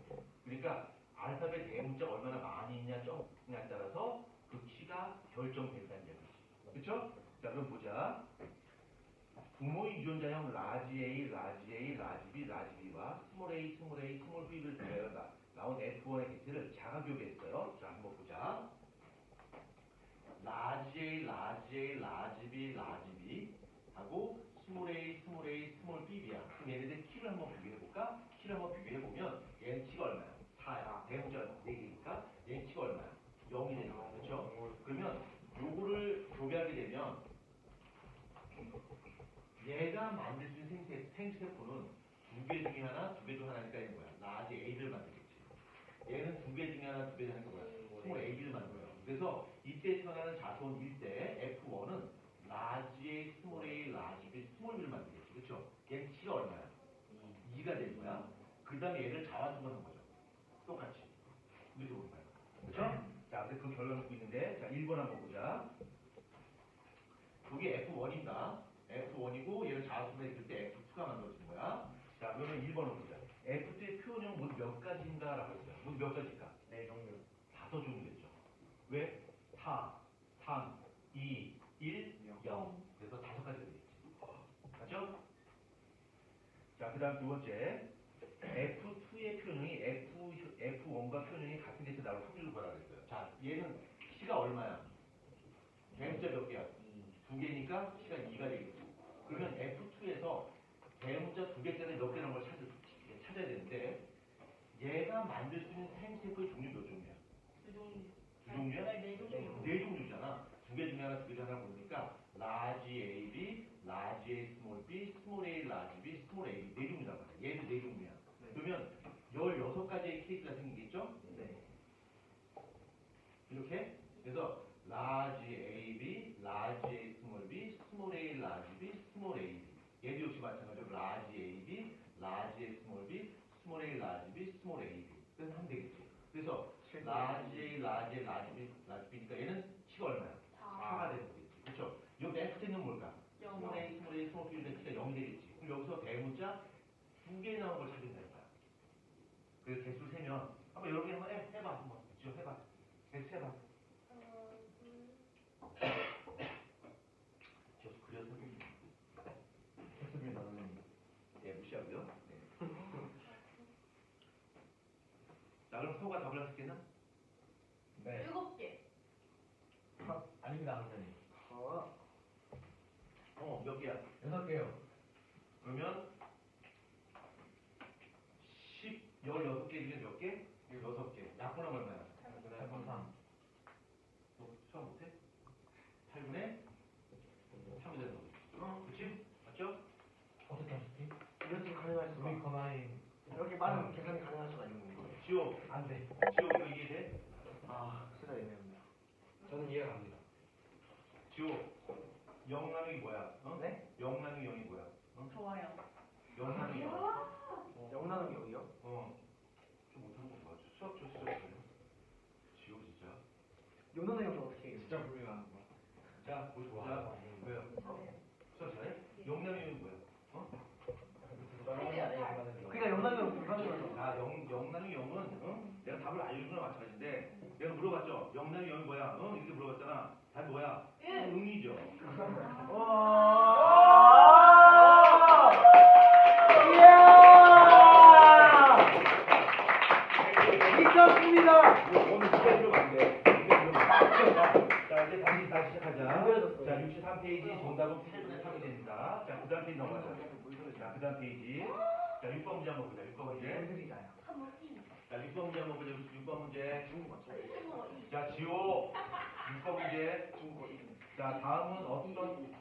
그러니까 알파벳 대문자가 얼마나 많이 있냐 적냐에 따라서 그 키가 결정된다는 얘기지. 그렇죠? 자, 그럼 보자. 부모의 유전자형 라지 A, 라지 A, 라지 B, 라지 B와 스몰 a, 스몰 a, 스몰 b를 비하여 나온 F1의 객체를 자가교배했어요. 자, 한번 보자. 라지 A, 라지 A, 라지 B, 라지 B 하고 스몰 a, 스몰 a, 스몰 b야. 그럼 얘네들 키를 한번 비교해볼까? 키를 한번 비교해보면 얘는 키가 얼마야? 4야. 대문자가 4개니까 얘는 키가 얼마야? 0이 되는 거야. 그렇죠? 그러면 요거를 교배하게 되면 얘가 만들 수 있는 생세포는 두 개 중에 하나, 두 개 중 하나니까 있는 거야. 라지 A를 만들겠지. 얘는 두 개 중에 하나, 두 개 중에 하나니까 뭐야? 스몰 AB를 만들어요. 그래서 이때 태어나는 자손일 때 F1은 라지 A, 스몰 A, 라지 B, 스몰 B를 만들겠지. 그렇죠? 얘는 키가 얼마야? 2가 될 거야. 그 다음에 얘를 자완수분한 거죠. 똑같이. 이렇게 보는 거야. 그렇죠? 자, 근데 그 결과 놓고 있는데, 자, 1번 한번 보자. 여기 F1입니다. F1이고 얘를 자완수분했을 때 F2가 만들어진 거야. 자, 그러면 1번을 보자. F2의 표현형 모두 몇 가지인가라고 했어요. 모두 몇 가지일까? 네, 종류. 5종류겠죠. 왜? 4, 3, 2, 1, 0. 그래서 5가지가 되겠지. 맞죠? 자, 그 다음 두 번째. F2의 표현형이 F1과 표현형이 같은 데서 나올 확률을 보라 그랬어요. 자, 얘는 키가 얼마야? 대문자 몇 개야? 2개니까 키가 2가 되겠지. 그러면 F2에서 대문자 2개짜리 몇 개라는 걸 찾아야 되는데 얘가 만들 수 있는 생세포의 종류 몇 종류야? 두 종류. 두 종류야? 네 종류. 4종류잖아. 2개 중에 하나, 2개 중에 하나 보니까 라지 AB, 라지 A, 스몰 B, 스몰 A, 라지 B, 스몰 A 4종류란 말이야. 얘도 4종류야. 그러면 16가지의 케이스가 생기겠죠? 네. 이렇게? 그래서 라지 AB, 라지 A, 스몰 B, 스몰 A, 라지 B, 스몰 A B. 얘도 역시 마찬가지로 라지 AB, 라지 A, 스몰 B, 스몰 A, 라지 B, 스몰 A B. 그래서 하면 되겠지. 그래서 라지 A, 라지 A, 라지 B, 라지 B니까 얘는 키가 얼마야? 4가 되는 거겠지. 그렇죠? 이 넥스트는 뭘까? 스몰 A, 스몰 A, 스몰 B인데 키가 0이 되겠지. 그럼 여기서 대문자 2개 나온 걸 찾으면 되는 거야. 그래서 개수를 세면 한번 여러 개 한번 해봐. 한번 지금 해봐. 개수 해봐. 저 그려서 했습니다, 선생님. 예, 무시하고요. 네. 자, 그럼 소가 답을 할 수 있겠나? 네. 7개. 아닙니다, 선생님. 몇 개야? 6개요. 그러면 16개 중에 몇 개? 6개. 약분하면 얼마야? 8분 3. 너 수학 못해? 8분의 3이 되는 거지. 그치? 맞죠? 어떻게 하셨지? 이렇게 가능할 수가. 우리 커나인. 이렇게 많은 계산이 가능할 수가 있는 거예요. 지호, 안 돼. 지호 이거 이해돼? 진짜 애매합니다. 저는 이해가 갑니다. 지호, 0 나누기 뭐야? 어? 네? 0 나누기 0이 뭐야? 좋아요. 0 나누기 0. 영나는 여기요? 좀 못하는 거 맞아. 수학 좀 시작해. 지호 진짜. 영나는 여기 어떻게 해요? 진짜 불리한 거. 자, 보자. 왜요? 수학 잘해? 0 나누기 0이 뭐야? 그러니까 영나는 불가능하죠. 자, 0 나누기 0은 내가 답을 알려주는 거나 마찬가지인데 내가 물어봤죠. 0 나누기 0이 뭐야? 이렇게 물어봤잖아. 답이 뭐야? 응이죠. 미쳤습니다. 오늘 진짜 들으면 안 돼. 자, 이제 다시 시작하자. 자, 63페이지 정답은 8분의 3이 됩니다. 자, 그 다음 페이지 넘어가자. 자, 그 다음 페이지. 자, 6번 문제 한번 보자. 6번 문제. 애들이잖아요. 자, 6번 문제 한번 보자. 6번 문제. 중국 맞죠? 자, 지호. 6번 문제. 자, 다음은 어떤,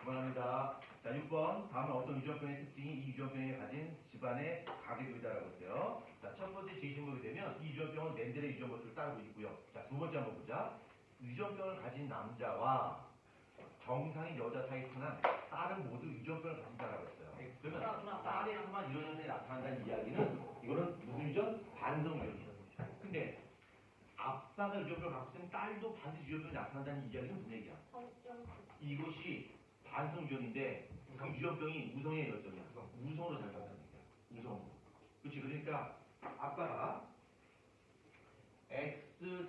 그만합니다. 자, 6번. 다음은 어떤 유전병의 특징이 이 유전병이 가진 집안의 가계도이다라고 했어요. 자, 첫 번째 제시물이 되면 이 유전병은 멘델의 유전 것을 따르고 있고요. 자, 두 번째 한번 보자. 유전병을 가진 남자와 정상인 여자 사이에 태어난 딸은 모두 유전병을 가진다라고 했어요. 그러면 딸에서만 이런 현상이 나타난다는 이야기는 이거는 무슨 유전? 반성 유전이에요. 근데 아빠가 유전병을 갖고 있으면 딸도 반드시 유전병이 나타난다는 이야기는 무슨 얘기야? 이것이 반성 유전인데 그 유전병이 우성의 열정이야. 우성으로 작용한다는 얘기야. 우성으로. 그렇지. 그러니까 아빠가 X-Y를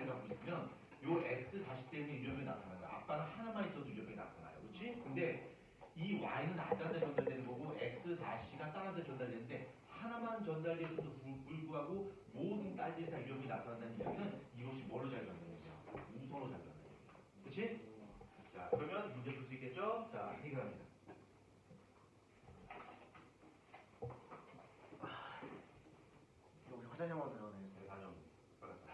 갖고 있으면 요 X 다시 때문에 유전병이 나타나는 거야. 아빠는 하나만 있어도 유전병이 나타나요. 그렇지? 근데 이 Y는 아빠한테 전달되는 거고 X-C가 딸한테 전달되는데 하나만 전달되는데도 불구하고 모든 딸들이 다 유전병이 나타난다는 이야기는 이것이 뭘로 작용한다는 얘기야? 우선으로 작용한다는 얘기야. 그렇지? 자, 그러면 문제 풀 수 있겠죠? 자, 해결합니다. 여기 화장실만 들어가네. 네, 단영. 빨랐다.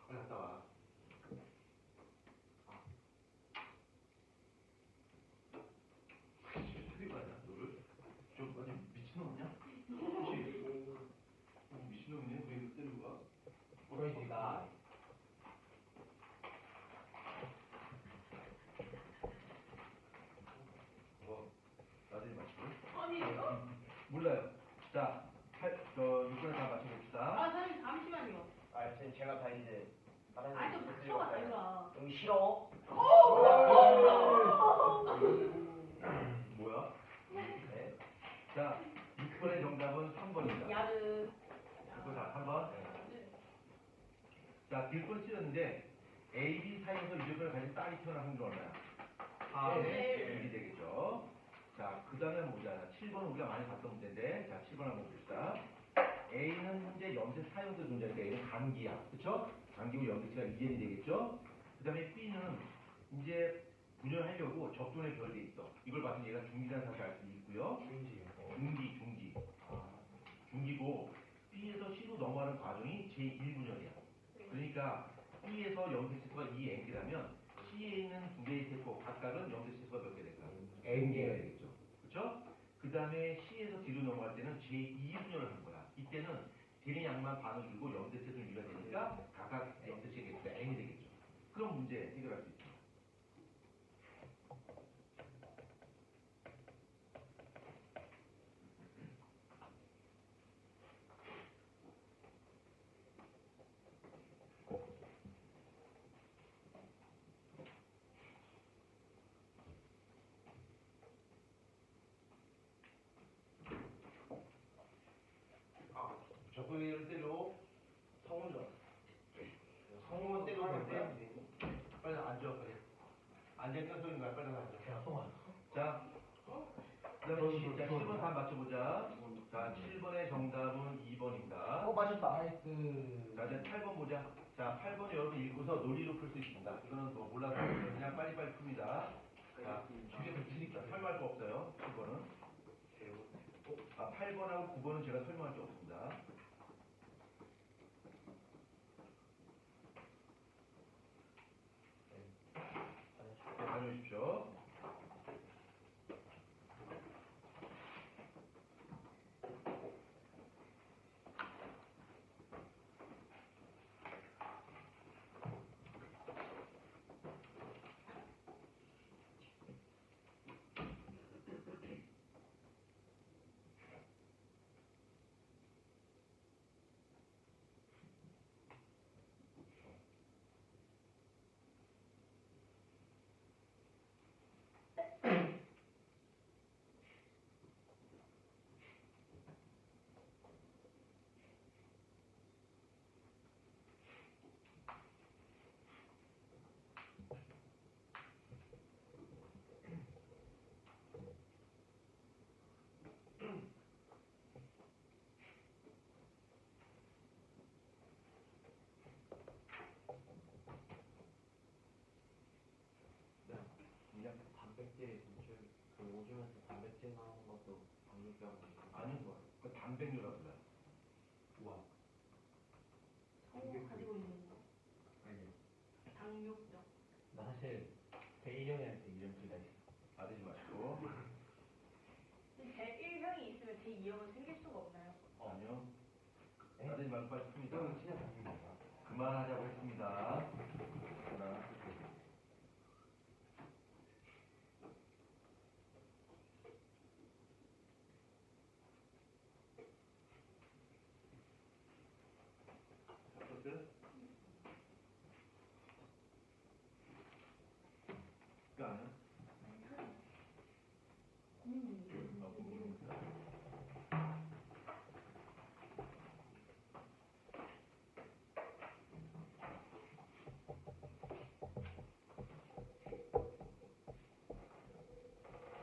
빨리 갔다 와. 어디 가냐, 너를? 저 완전 미친놈이냐? 혹시 미친놈이네? 왜 이렇게 때리고 가? 그러니까 나중에 맞추고. 아니에요? 몰라요. 자, 6번에 다 맞춰봅시다. 아, 선생님, 잠시만요. 선생님 제가 다 이제 다른 아, 좀 맞춰봐, 달라. 여기 싫어? 뭐야? 네. 자, 6번의 정답은 3번입니다. 야르. 6번 자, 3번. 자, 길권 쓰였는데 A, B 사이에서 유전을 가진 딸이 태어난 확률 얼마야? 네. 1이 되겠죠. 자, 그 다음에 한번 보자. 7번은 우리가 많이 봤던 문제인데, 자, 7번 한번 봅시다. A는 현재 염색 사용도 존재하니까 A는 감기야. 그쵸? 감기고 염색치가 2N이 되겠죠? 그 다음에 B는 이제 분열하려고 적존의 별이 돼 있어. 이걸 봐서 얘가 중기라는 사실 알 수 있고요. 중기. 중기고 B에서 C로 넘어가는 과정이 제1분열이야. 그러니까 B에서 염색치수가 2N이라면 C에 있는 두 개의 세포 각각은 염색치수가 몇 개 될까? N개가 되겠죠. 그렇죠? 그 다음에 C에서 D로 넘어갈 때는 제2분열을 하는 거야. 이때는 D는 양만 반을 주고 염색치수는 유지가 되니까 각각 염색치수가 N이 되겠죠. 그럼 문제 해결할 수 있죠. 적응을 때로 성운 줄 알았어. 성공은 때로 되는데 빨리 앉아. 빨리. 앉으니까 소리인 거야. 빨리 앉아. 자, 그다음에 7번 다 맞춰보자. 자, 7번의 정답은 2번입니다. 맞췄다. 자, 이제 8번 보자. 자, 8번 여러분 읽고서 논리로 풀 수 있습니다. 이거는 뭐 몰라서 그냥 빨리빨리 풉니다. 자, 뒤에서 드니까 설명할 거 없어요. 7번은. 8번하고 9번은 제가 설명할 게 없습니다. 네, 다녀오십시오. 단백질이 진출 그 오줌에서 단백질 나오는 것도 당뇨병 아닌 거야. 그 단백뇨라고 그래. 우와. 성우 가지고 있는 거. 아니요. 당뇨병. 나 사실 제1형한테 이름 둘 다 있어. 받으지 마시고. 제1형이 있으면 제2형은 생길 수가 없나요? 아니요. 받으지 말고 빨리 풉니다. 이건 진짜 당뇨입니다. 그만하자고 했습니다. 하나. 잡혔어요? 그거 아니야? 아, 국민입니다.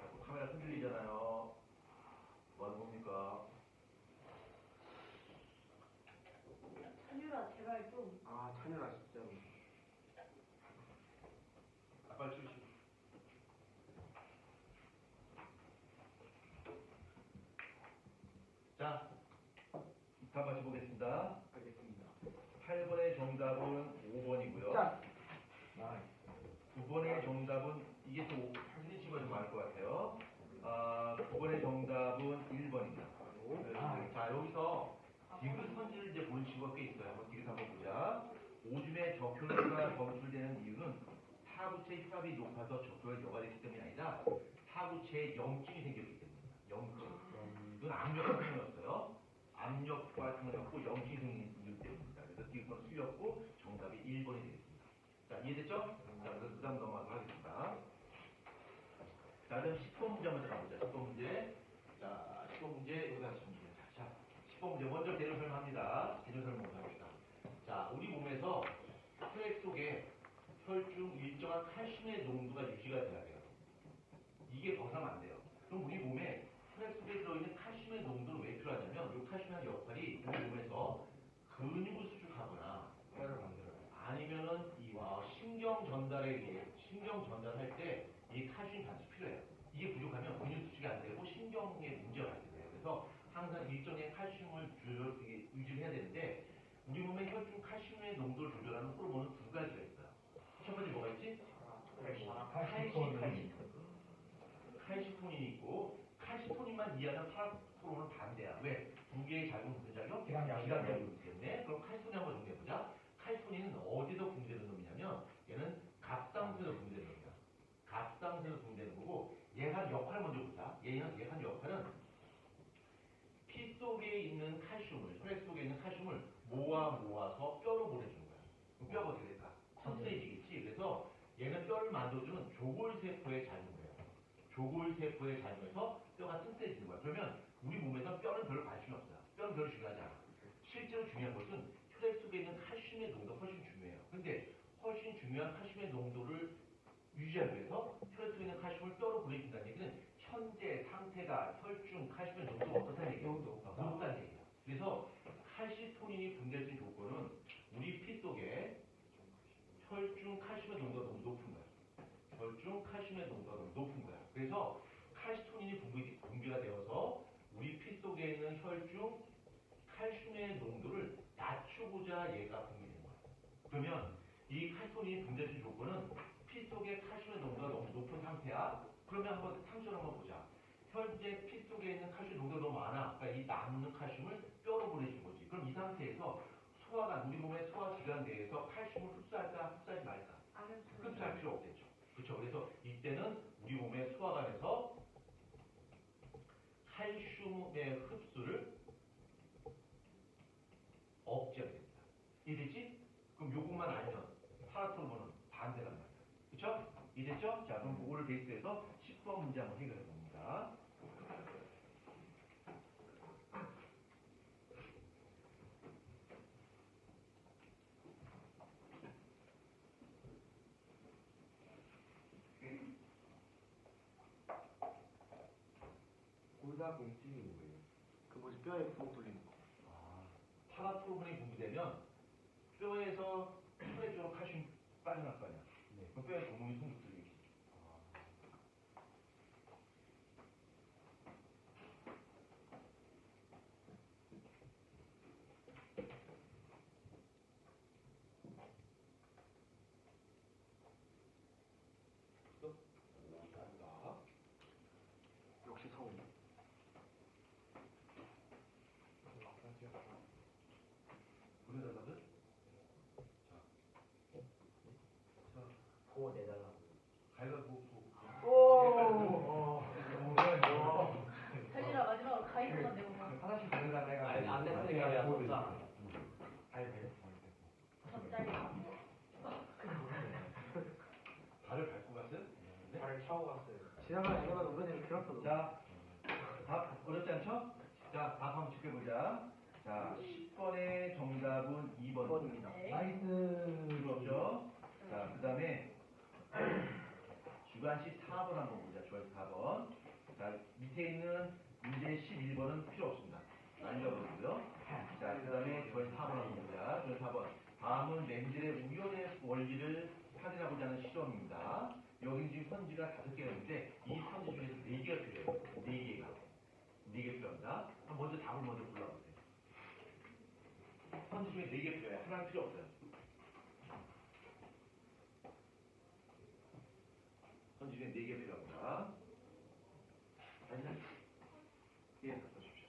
자꾸 카메라 흔들리잖아요. 뭐 하는 겁니까? 찬유라 제발 좀. 아 찬열아 진짜로. 아, 빨리 치우시고. 자, 다 마시 보겠습니다. 알겠습니다. 8번의 정답은 5번이고요. 자. 9번의 정답은 이게 또 사진 찍어주면 알 것 같아요. 9번의 정답은 1번입니다. 자, 여기서 디귿 선지를 이제 보는 친구가 꽤 있어요. 한번 디귿 한번 보자. 오줌에 적혈구가 검출되는 이유는 타구체 혈압이 높아서 적혈 여과가 됐기 때문이 아니라 타구체에 염증이 생겼기 때문입니다. 염증. 이건 압력 성분이었어요. 압력과 상관없고 염증이 생긴 이유 때문입니다. 그래서 디귿은 틀렸고 정답이 1번이 되겠습니다. 자, 이해됐죠? 자, 그래서 그 다음 넘어가도록 하겠습니다. 자, 그럼 10번 문제 먼저 가보자. 10번 문제. 자, 10번 문제, 여기다 10번 문제. 자, 10번 문제. 먼저 개념 설명합니다. 개념 설명 먼저 합시다. 자, 우리 몸에서 혈액 속에 혈중 일정한 칼슘의 농도가 유지가 돼야 돼요. 이게 벗어나면 안 돼요. 그럼 우리 몸에 혈액 속에 들어있는 칼슘의 농도는 왜 필요하냐면 이 칼슘의 역할이 우리 몸에서 근육을 수축하거나 혈을 만들어요. 아니면은 이와 신경 전달에 의해 신경 전달할 때 이 칼슘이 반드시 필요해요. 이게 부족하면 근육 수축이 안 되고 신경에 문제가 발생해요. 그래서 항상 일정의 칼슘을 유지해야 되는데 우리 몸의 혈중 칼슘의 농도를 조절하는 호르몬은 두 가지가 있어요. 첫 번째 뭐가 있지? 칼시토닌이 있고 칼시토닌만 이하는 파라토론은 반대야. 왜? 두 개의 작용 부작용? 기관작용이기 때문에. 그럼 칼시토닌 한번 정리해보자. 칼시토닌은 어디서 분비되는 놈이냐면 얘는 갑상선에서 분비되는 놈이야. 갑상선에서 분비되는 거고 얘한 역할 먼저 보자. 얘한 역할은 피 속에 있는 칼슘을 혈액 속에 있는 칼슘을 모아서 뼈로 보내주는 거야. 그럼 뼈가 어떻게 될까? 튼튼해지겠지. 그래서 얘는 뼈를 만들어주는 조골세포의 작용을 해요. 조골세포의 작용에서 뼈가 튼튼해지는 거야. 그러면 우리 몸에서 뼈는 별로 관심이 없어요. 뼈는 별로 중요하지 않아. 실제로 중요한 것은 혈액 속에 있는 칼슘의 농도가 훨씬 중요해요. 근데 훨씬 중요한 칼슘의 농도를 유지하기 위해서 혈액 속에 있는 칼슘을 뼈로 보내준다는 얘기는 현재 상태가 혈중 칼슘의 농도가 어떻다는 얘기예요? 높다는 얘기예요. 그래서 칼시토닌이 분비될 수 있는 조건은 우리 피 속에 혈중 칼슘의 농도가 너무 높은 거야. 혈중 칼슘의 농도가 너무 높은 거야. 그래서 칼시토닌이 분비가 되어서 우리 피 속에 있는 혈중 칼슘의 농도를 낮추고자 얘가 분비되는 거야. 그러면 이 칼시토닌이 분비될 수 있는 조건은 피 속에 칼슘의 농도가 너무 높은 상태야. 그러면 한번 상처를 한번 보자. 현재 피 속에 있는 칼슘 농도가 너무 많아. 그러니까 이 남는 칼슘을 뼈로 보내주는 거지. 그럼 이 상태에서 소화가 우리 몸의 소화기관 내에서 칼슘을 흡수할까 흡수하지 말까? 흡수할 필요 없겠죠. 그렇죠. 그래서 이때는 우리 몸의 소화관에서 칼슘의 흡수를 억제하게 됩니다. 이해되지? 그럼 요것만 알면 파라토르몬은 반대란 말이야. 그렇죠? 이해됐죠? 자, 그럼 그거를 베이스해서 10번 문제 한번 해결해 봅니다. 골다공증이 뭐예요? 그 뭐지 뼈에 구멍 뚫리는 거. 파라토르몬이 분비되면 뼈에서 혈액 쪽으로 칼슘 빠져날 거 아니야. 네. 그럼 뼈에 구멍이 숭숭 뚫리겠지. 잘 샤워 갔어요. 지나가는 애들마다 오래되면 괴롭혀도. 자, 답 어렵지 않죠? 자, 답 한번 체크해보자. 자, 10번의 정답은 2번입니다. 네. 나이스. 그렇죠? 자, 그 다음에 주관식 4번 한번 보자. 주관식 4번. 자, 밑에 있는 문제 11번은 필요 없습니다. 남겨버리고요. 자, 그 다음에 주관식 4번 한번 보자. 주관식 4번. 다음은 렌즐의 우연의 원리를 확인하고자 하는 실험입니다. 여기 지금 선지가 5개가 있는데 이 선지 중에서 4개가 필요해요. 4개가. 4개 필요합니다. 그럼 먼저 답을 먼저 골라보세요. 선지 중에 4개 필요해요. 하나는 필요 없어요. 선지 중에 4개 필요합니다. 아니요. 예, 갖다 주십시오.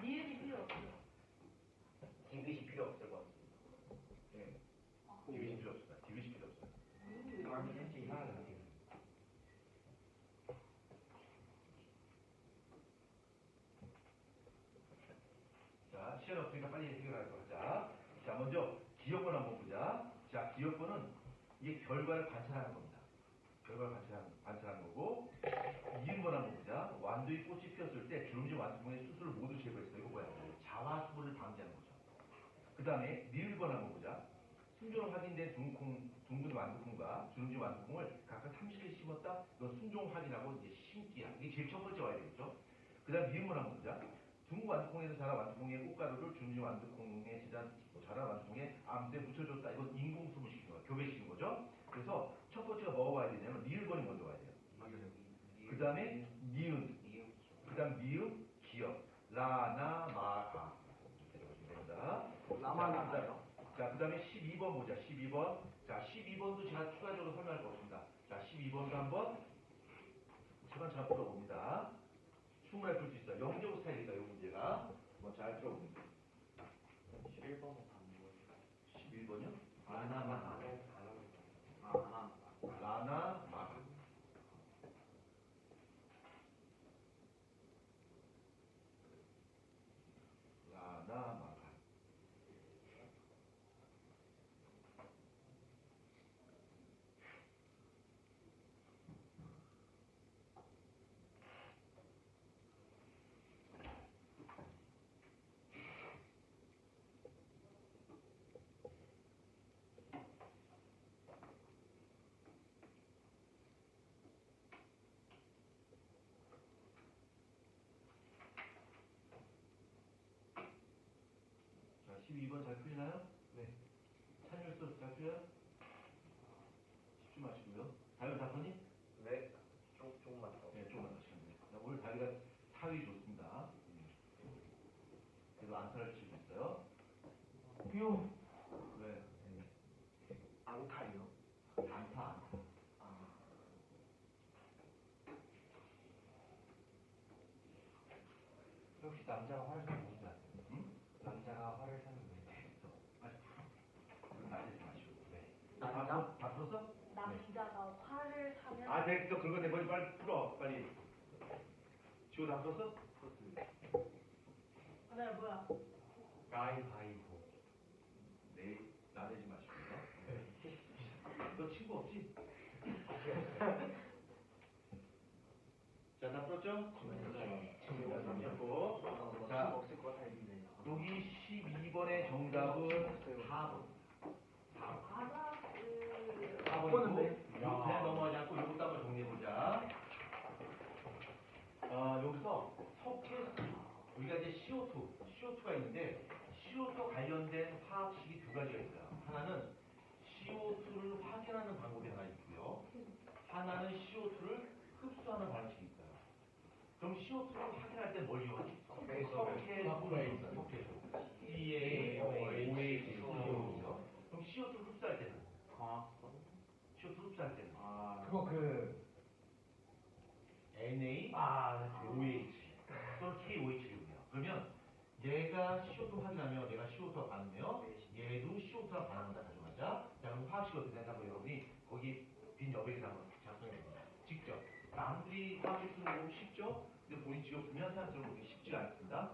니은이 필요 없어요. 디귿이 필요 없을 것 같아요. 예. 디귿이 필요 없습니다. 디귿이 필요 없어요. 말이 진짜 이상하네요. 자, 시간 없으니까 빨리 해결하도록 하자. 자, 먼저 기억권 한번 보자. 자, 기억권은 이게 결과를 관찰하는 겁니다. 결과를 관찰하는 거고, 이음권 한번 보자. 완두의 꽃이 피었을 때 주름지 완두콩의 수술을 모두 제거했어. 이거 뭐야? 자화수분을 방지하는 거죠. 그 다음에 리을권 한번 보자. 순종 확인된 둥근 완두콩과 주름지 완두콩을 각각 30개 심었다. 이건 순종 확인하고 이제 심기야. 이게 제일 첫 번째 와야 되겠죠. 그 다음 미음권 한번 보자. 둥근 완두콩에서 자란 완두콩의 꽃가루를 주름지 완두콩에 자란 완두콩에 암수에 묻혀줬다. 이건 인공수분 시키는 거야. 교배시키는 거죠. 그래서 첫 번째가 뭐가 와야 되냐면 리을권이 먼저 와야 돼요. 그 다음에 니은, 그 다음 미음, 기역, 라나, 마하. 됩니다. 라마나요? 자, 그 다음에 12번 보자. 12번. 자, 12번도 제가 추가적으로 설명할 거 없습니다. 자, 12번도 한번 시간 잘 풀어봅니다. 충분히 풀 수 있어요. 영재고 스타일이다, 이 문제가. 한번 잘 풀어봅니다. 11번은 11번이요? 라나, 아, 라나, 마하. 라나, 마하. 자, 12번 잘 풀리나요? 네. 찬율수 잘 풀려요? 쉽지 마시고요. 다이어 다 푸니? 네. 조금만 더. 네, 조금만 더 시간 돼요. 오늘 다리가 사위 좋습니다. 그래도 안타를 치고 있어요. 뿅. 왜? 앙탈이요? 안타. 혹시 남자가 화를 사는 뭔지 아세요? 응? 남자가 화를 사는 왜? 그건 나대지 마시고. 네. 남자? 다 풀었어? 남자가 화를 사면 아, 됐어. 그거 내 머리 빨리 풀어. 빨리. 지호 다 풀었어? 네 뭐야? 가위바위보. 네, 나대지 마시고요. 너 친구 없지? 자, 다 풀었죠? 풀었고. 자, 없을 것 같았는데. 여기 12번의 정답은 4번. 4번. 4번인데 그냥 넘어가지 않고 이것도 한번 정리해보자. 여기서 우리가 이제 CO2가 있는데 CO2 관련된 화학식이 두 가지가 있어요. 하나는 CO2를 확인하는 방법이 하나 있고요. 하나는 CO2를 흡수하는 방식이 있어요. 그럼 CO2를 확인할 때 뭘 이용하지? 석회수, CaOH, CO2죠. 그럼 CO2를 흡수할 때는? CO2 흡수할 때는? 그거 Na, OH 또는 KOH를 이용해요. 그러면 얘가 CO2 확인하면 얘가 CO2와 반응해요. 얘도 CO2와 반응한다 가져가자. 자, 그럼 화학식이 어떻게 된다고 여러분이 거기 빈 여백에다 한번 작성해 봅니다. 직접. 남들이 화학식 쓰는 거 쉽죠? 근데 본인 직업 분야 생각처럼 그렇게 쉽지가 않습니다.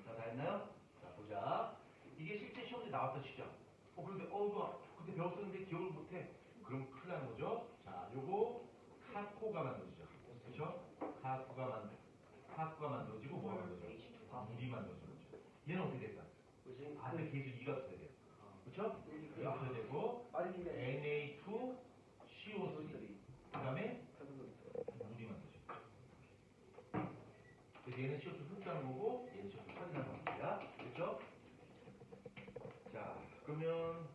자, 다 했나요? 자, 보자. 이게 실제 시험에 나왔다 치자. 그런데, 너 그때 배웠었는데 기억을 못해. 그럼 큰일 나는 거죠? 자, 요거, 카코가 만들어지죠. 그쵸? 카코가 만들어지고, 뭐가 만들어지죠? 물이 만들어지는 거죠. 얘는 어떻게 될까? 앞에 계속 이가 써야 돼요. 그쵸? 이가 써야 되고, Na2CO3. 그 다음에, 물이 만들어지죠. 그래서 얘는 CO2 흡수하는 거고, 얘는 CO2 처리하는 겁니다. 그렇죠? 자, 그러면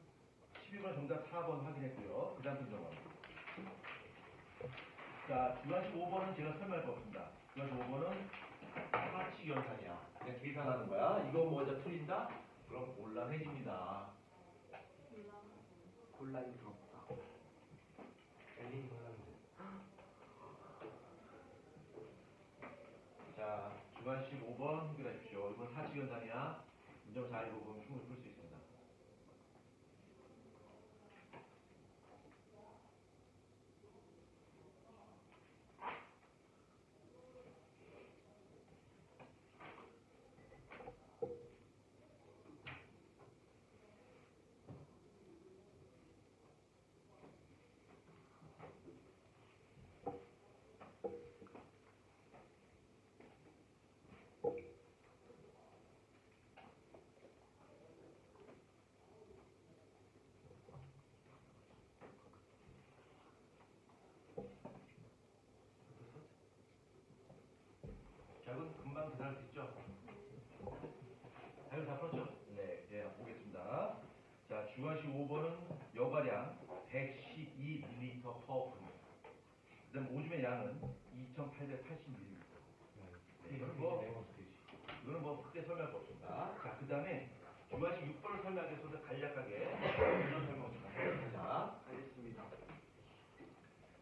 12번 정답 4번 확인했고요. 그 다음 순서는. 자, 주관식 5번은 제가 설명할 거 없습니다. 주관식 5번은 하치 연산이야. 그냥 계산하는 거야. 이거 먼저 틀린다? 그럼 곤란해집니다. 곤란스럽다. 엘리 곤란데. 자, 주관식 5번 해결하십시오. 이건 하치 연산이야. 문제를 잘 읽어보면 충분히 풀 수 있습니다. 자, 이건 금방 계산할 수 있죠? 자, 이거 다 풀었죠? 네. 예, 보겠습니다. 자, 주관식 5번은 여과량 112ml per 분. 그 다음 오줌의 양은 2880ml. 네, 이거는 뭐 크게 설명할 거 없습니다. 자, 그 다음에 주관식 6번을 설명하기 위해서 간략하게 이런 설명을 좀 하겠습니다. 알겠습니다.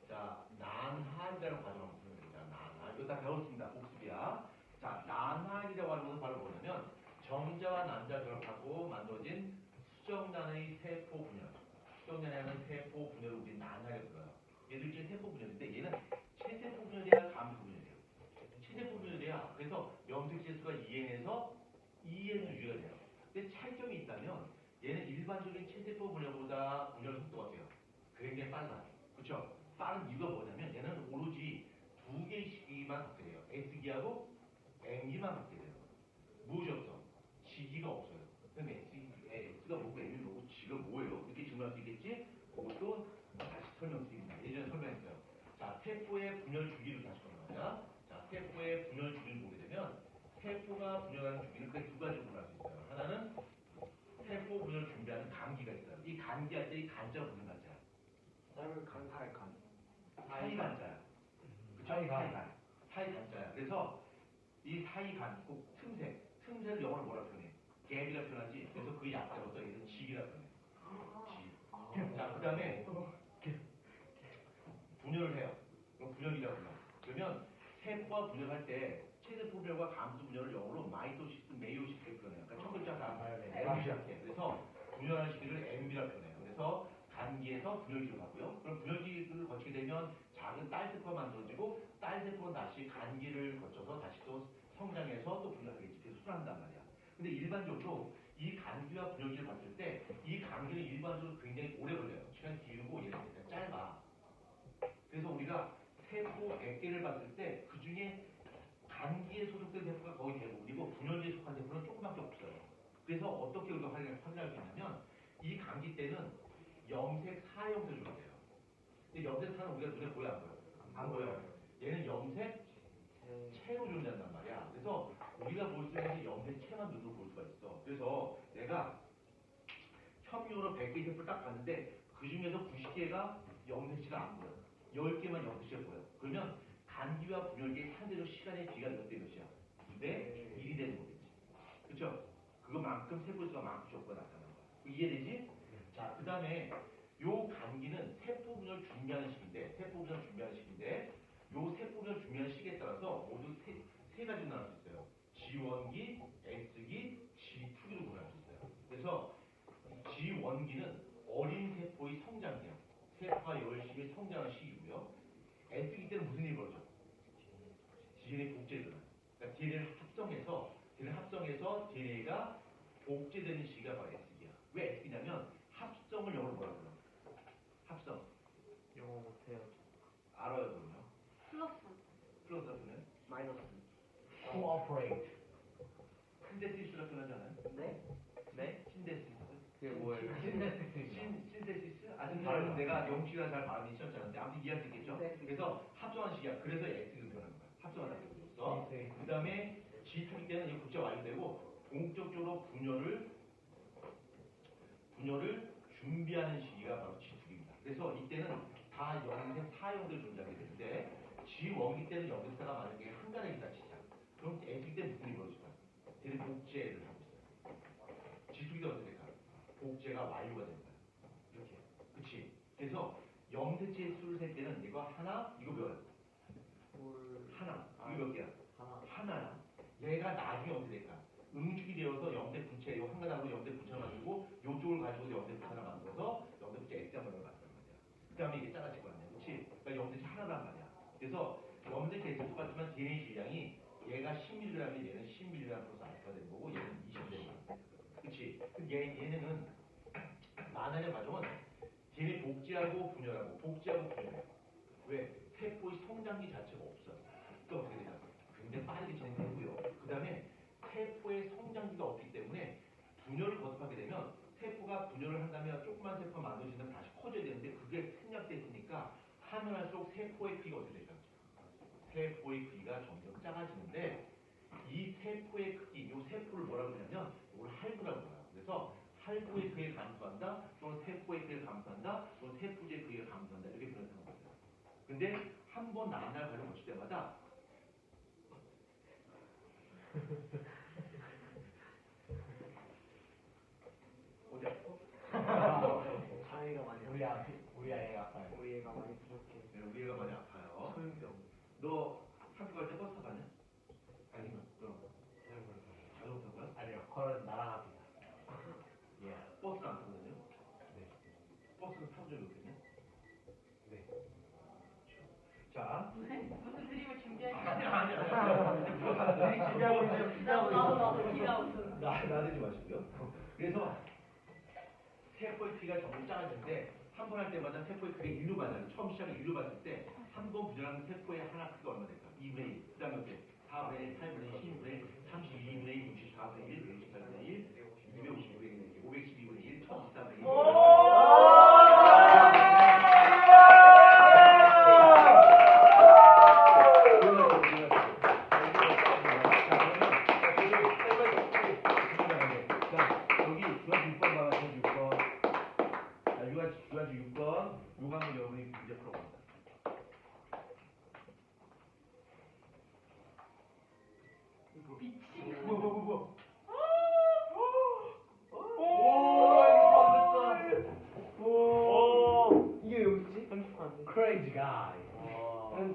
자, 난한이라는 과정을 보는 겁니다. 난한. 이거 다 배웠습니다. 복습이야. 자, 난한이라고 하는 것은 바로 뭐냐면 정자와 난자 결합하고 만들어진 수정란의 세포 분열. 수정란에는 세포 분열을 우리 난하게 불러요. 얘들 중에 세포 분열인데 얘는 체세포 분열이야, 감소 분열이에요. 체세포 분열이야. 그래서 염색 지수가 2n에서 2n으로 유지가 돼요. 근데 차이점이 있다면 얘는 일반적인 체세포 분열보다 분열 속도가 어때요? 굉장히 빨라요. 그렇죠? 빠른 이유가 뭐냐면 얘는 오로지 두 개의 시기만 갖게 돼요. S기하고 M기만 갖게 돼요. 무엇이 없어? 지기가 없어요. 그럼 S가 뭐고 M이 뭐고 G가 뭐예요? 이렇게 질문할 수 있겠지? 그것도 다시 설명드립니다. 예전에 설명했어요. 자, 세포의 분열 주기를 다시 설명하자. 자, 세포의 분열 주기를 보게 되면 세포가 분열하는 주기는 크게 두 가지로 분할 수 있어요. 하나는 세포 분열 준비하는 간기가 있어요. 이 간기할 때 이 간자가 무슨 간자야? 쌀을 간, 살 간. 사이간자야. 그쵸? 사이간자야. 그래서 이 사이간, 꼭 틈새를 영어로 뭐라 표현해? 갭이라 표현하지. 그래서 그 약자로서 얘는 직이라 표현해. 직. 자, 그 다음에 분열을 해요. 그럼 분열이라고 불러. 그러면 세포와 분열할 때 체세포 분열과 감수 분열을 영어로 마이토시스, 메이오시스 이렇게 표현해요. 그러니까 첫 글자 다 M이 시작해. 그래서 분열하는 시기를 MB라 표현해요. 그래서 간기에서 분열기를 가고요. 그럼 분열기를 거치게 되면 작은 딸세포가 만들어지고 딸세포는 다시 간기를 거쳐서 다시 또 성장해서 또 분열하겠지. 그래서 순환한단 말이야. 근데 일반적으로 이 간기와 분열기를 봤을 때 이 간기는 일반적으로 굉장히 오래 걸려요. 시간이 길고 얘는 굉장히 짧아. 그래서 우리가 세포 100개를 봤을 때 그 중에 간기에 소속된 세포가 거의 대부분이고 분열기에 속한 세포는 조금밖에 없어요. 그래서 어떻게 우리가 확인할 수 있냐면 이 감기 때는 염색 사형태를 줘야 돼요. 근데 염색 사는 우리가 눈에 보여 안 보여? 안 보여요. 얘는 염색 채로 존재한단 말이야. 그래서 우리가 볼 수 있는 염색 채만 눈으로 볼 수가 있어. 그래서 내가 현미으로 100개 세포를 딱 봤는데 그 중에서 90개가 염색체가 안 보여. 10개만 염색체가 보여. 그러면 간기와 분열기의 상대적 시간의 비가 몇 대 몇이야? 2대 1이 되는 거겠지. 그렇죠? 그거만큼 세포수가 많고 적고가 나타나는 거야. 이해되지? 자, 그 다음에 요 감기는 세포 분열 준비하는 시기인데, 요 세포 분열 준비하는 시기에 따라서 모두 세 가지로 나눌 수 있어요. G1기, S기, G2기로 분할 수 있어요. 그래서 G1기는 어린 세포의 성장기예요. 세포가 열심히 성장하는 시기고요. S기 때는 무슨 일이 벌어져? DNA 복제가 일어나요. 그러니까 DNA를 합성해서 DNA가 복제되는 시기가 바로 S기야. 왜 S기냐면 합성을 영어로 뭐라고 그래요? 합성. 영어 못해요. 알아요, 그러면? 플러스는? 마이너스. cooperate. 신데시스라고 표현하지 않아요? 네? 네? 신데시스. 그게 뭐예요? 신데시스? 아직 발음 내가 영치가 잘 발음이 시험치 않은데 아무튼 이해할 수 있겠죠? 그래서 합성하는 시기야. 그래서 S를 표현하는 거야. 합성하다. 그 다음에 G2기 때는 이 국자 완료되고 본격적으로 분열을 준비하는 시기가 바로 G2기입니다. 그래서 이때는 다 영색 사형들 존재하게 되는데 G1기 때는 영색사가 만약에 한 가닥이다 치자. 그럼 S기 때는 무슨 일이 벌어질까? 얘는 복제를 하고 있어요. G2기도 어떻게 될까? 복제가 완료가 됩니다. 이렇게. 그치? 그래서 염색체 수를 셀 때는 이거 하나, 이거 몇이야? 하나. 이거 몇 개야? 하나야. 얘가 나중에 어떻게 될까? 응축이 되어서 염색 분체, 요 한 가닥으로 염색 분체를 만들고 요쪽을 가지고 염색 분체를 만들어서 염색 분체 X자모를 만드는 거야. 그 다음에 이게 작아질 거 아니야. 그치? 그러니까 염색체 하나란 말이야. 그래서 염색체 X 똑같지만 DNA 질량이 얘가 10mg이면 얘는 10mg 플러스 알파가 되는 거고 얘는 20 되는 거야. 그치? 얘네는 만화의 과정은 DNA 복제하고 분열하고 복제하고. 왜? 세포의 성장기 자체가 없어요. 그러니까 어떻게 되냐? 굉장히 빠르게 진행되고요. 그 다음에 세포의 성장기가 없기 때문에 분열을 거듭하게 되면 세포가 분열을 한다면 조그만 세포가 만들어진다면 다시 커져야 되는데 그게 생략됐으니까 하면 할수록 세포의 크기가 어떻게 될까? 세포의 크기가 점점 작아지는데 이 세포의 크기, 이 세포를 뭐라고 그러냐면 이걸 할구라고 해요. 그래서 할구의 크기를 감소한다, 또는 세포의 크기를 감소한다, 또는 세포의 크기를 감소한다 이렇게 표현하는 거예요. 근데 한 번 나날 과정 거칠 때마다 어디 아파? 차이가 많이 우리 아이가 아파요. 우리 애가 많이 부족해. 네, 우리 애가 많이 아파요. 소유병. 너 학교 갈 때 버스 타고 가냐? 아니, 그럼 자전거 타고 가? 아니요, 걸은 날아갑니다. 예. 버스는 안 타고 다녀? 네. 버스는 타고 적이 없겠냐? 네. 자, 무슨 드립을 준비하시는 아니. 준비하고 있어요. 나도 기대하고 있었는데. 나대지 마시고요. 그래서 세포의 크기가 점점 작아지는데 한 번 할 때마다 세포의 크기가 1로 받아요. 처음 시작에 1로 봤을 때 한 번 분열하는 세포의 하나 크기가 얼마 될까? 2분의 1. 그 다음에 어때? 4분의 1, 8분의 1, 12분의 1, 32분의 1, 64분의 1, 168분의 1, 255분의 1, 512분의 1, 1024분의 1. 주간주 6번, 요 과목 여러분이 문제 풀어봅니다. 미친. 뭐. 이게 여기 있지? 편집하는데. Crazy guy.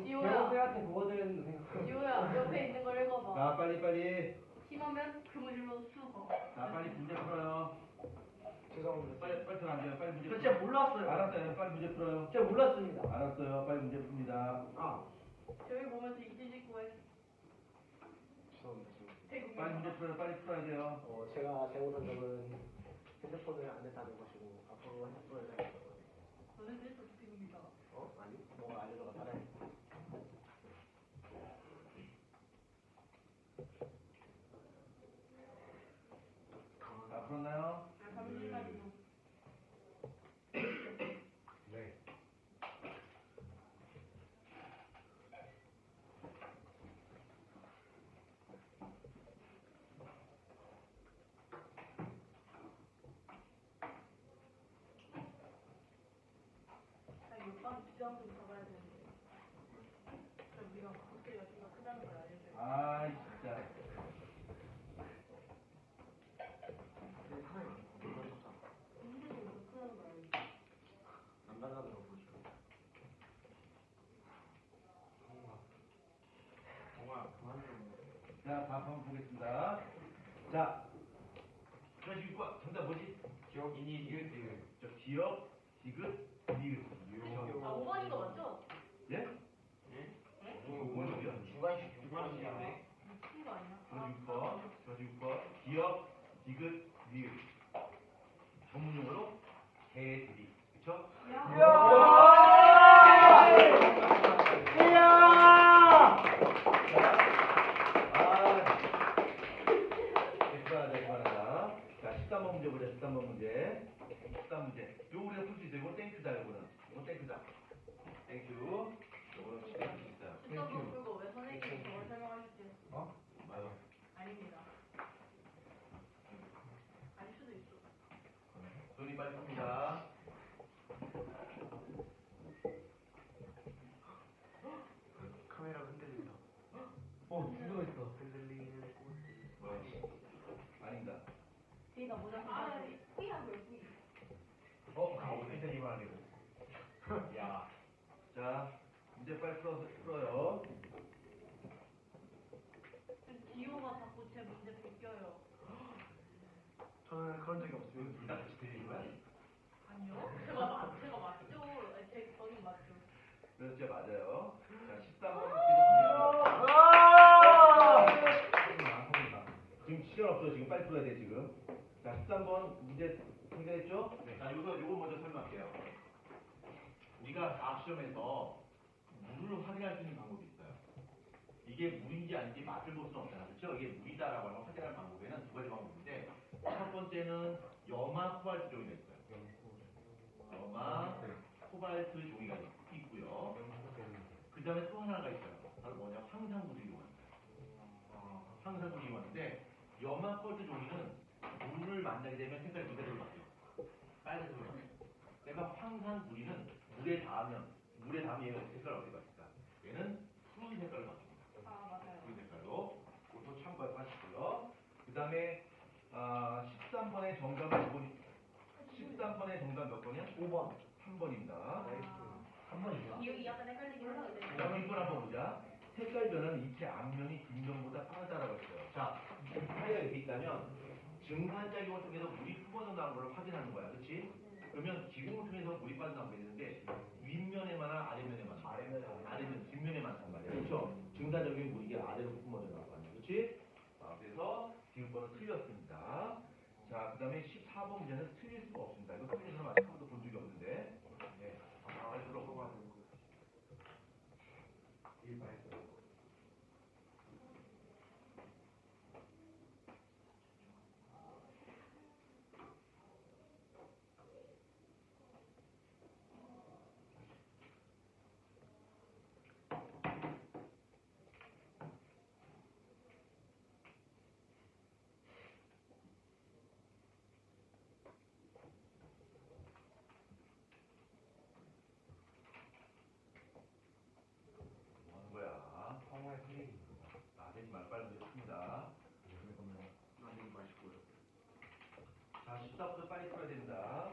지호야. 배우들한테 뭐가 되는지 생각해. 지호야, 옆에 있는 걸 읽어봐. 자, 빨리. 심하면 그물로 수거. 자, 빨리 문제 풀어요. 죄송합니다. 빨리 들어 앉아요. 빨리 문제 저 풀어요. 진짜 몰랐어요. 알았어요. 빨리 문제 풀어요. 진짜 몰랐습니다. 알았어요. 빨리 문제 풉니다. 아. 저기 보면서 이지직구해. 죄송합니다. 태국. 빨리 문제 풀어요. 빨리 풀어야 돼요. 제가 잘못한 점은 핸드폰을 안 냈다는 것이고 앞으로 핸드폰을 낼 거예요. 너는 그래서 태국이다. 아니? 뭐가 알려줘가 다른. 다 풀었나요? 잠시만요. 네. 나 옆방 부장 좀 가봐야 되는데. 그럼 우리가 그때 여기가 크다는 걸 알려줘요. 아, 진짜. 근데 사람이 너무 좋다. 보겠습니다. 자, 주관식과 정답 뭐지? 기억 이니 디귿 저 기억, 디귿, 니귿. 아 5번인 거 맞죠? 예? 이거 뭔 소리야? 주관식 미친 거 아니야? 주관식과 기억, 디귿, 니귿. 전문용어로 개들이. 그쵸? 그만하자. 자, 13번 문제 보자, 13번 문제. 13문제. 요거 우리가 풀 수 있어요. 이거 땡큐다, 요거는. 이거 땡큐다. 땡큐. 요거는 진짜 풀수 있어요. 듣던 거 풀고 왜 선생님이 저걸 설명하실지 맞아. 아닙니다. 아닐 수도 있어. 손이 빨리 풉니다. 카메라 흔들린다. 누가 있어? 흔들리는 꽃. 뭐야? 아닙니다. 뒤에다 모자 아, 뿌이라고요 뿌이. 어떻게 이 말이고 야. 자, 문제 빨리 풀어요. 디오가 자꾸 제 문제 베껴요. 저는 그런 적이 없습니다. 둘다 같이 들리는 거야? 아니요? 제가 맞죠? 아니, 저는 맞죠. 그렇죠, 맞아요. 자, 13번 지금 시간 없어. 지금 빨리 풀어야 돼, 지금. 자, 13번 문제 해결했죠? 네. 자, 요거 먼저 설명할게요. 우리가 다학 시험에서 물을 확인할 수 있는 방법이 있어요. 이게 물인지 아닌지 맛을 볼 수는 없잖아요. 그렇죠? 이게 물이다라고 하면 확인할 방법에는 두 가지 방법인데 첫 번째는 염화 코발트 종이가 있어요. 염화 코발트 종이가 있고요. 그 다음에 또 하나가 있어요. 바로 뭐냐? 황산구슬 이용합니다. 황산구슬 이용하는데 염화 코발트 종이는 물을 만나게 되면 색깔이 두 가지로 바뀌어요. 빨간색으로 바뀌어요. 그러니까 황산구리는 물에 닿으면 얘가 색깔이 어떻게 바뀔까? 얘는 푸른 색깔로 바뀝니다. 아, 맞아요. 푸른 색깔로. 그것도 참고하고 하시고요. 그 다음에 13번의 정답은 13번의 정답 몇 번이야? 5번. 3번입니다. 한 번이죠. 기억이 약간 헷갈리긴 하는데. 자, 뒷번 한번 보자. 색깔 변화는 이체 앞면이 뒷면보다 빠르다라고 했어요. 자, 차이가 이렇게 있다면 증산작용을 통해서 물이 뿜어져 나온 걸 확인하는 거야. 그렇지? 그러면 기공을 통해서 물이 빠져나오게 되는데 윗면에만 아래면에만 아래면 뒷면에 많단 말이야. 그렇죠? 증산적인 물이 이게 아래로 뿜어져 나올 거 아니야. 그렇지? 그래서 디귿번은 틀렸습니다. 자, 그 다음에 14번 문제는 틀릴 수가 없습니다. 이거 틀린 사람 아직 한 번도 본 적이 없는데. 네. 빨리 들어보고 뭐 하는 거야? 정말 틀린 되지 말고 빨리 문제 풉니다. 자, 14부터 빨리 풀어야 됩니다.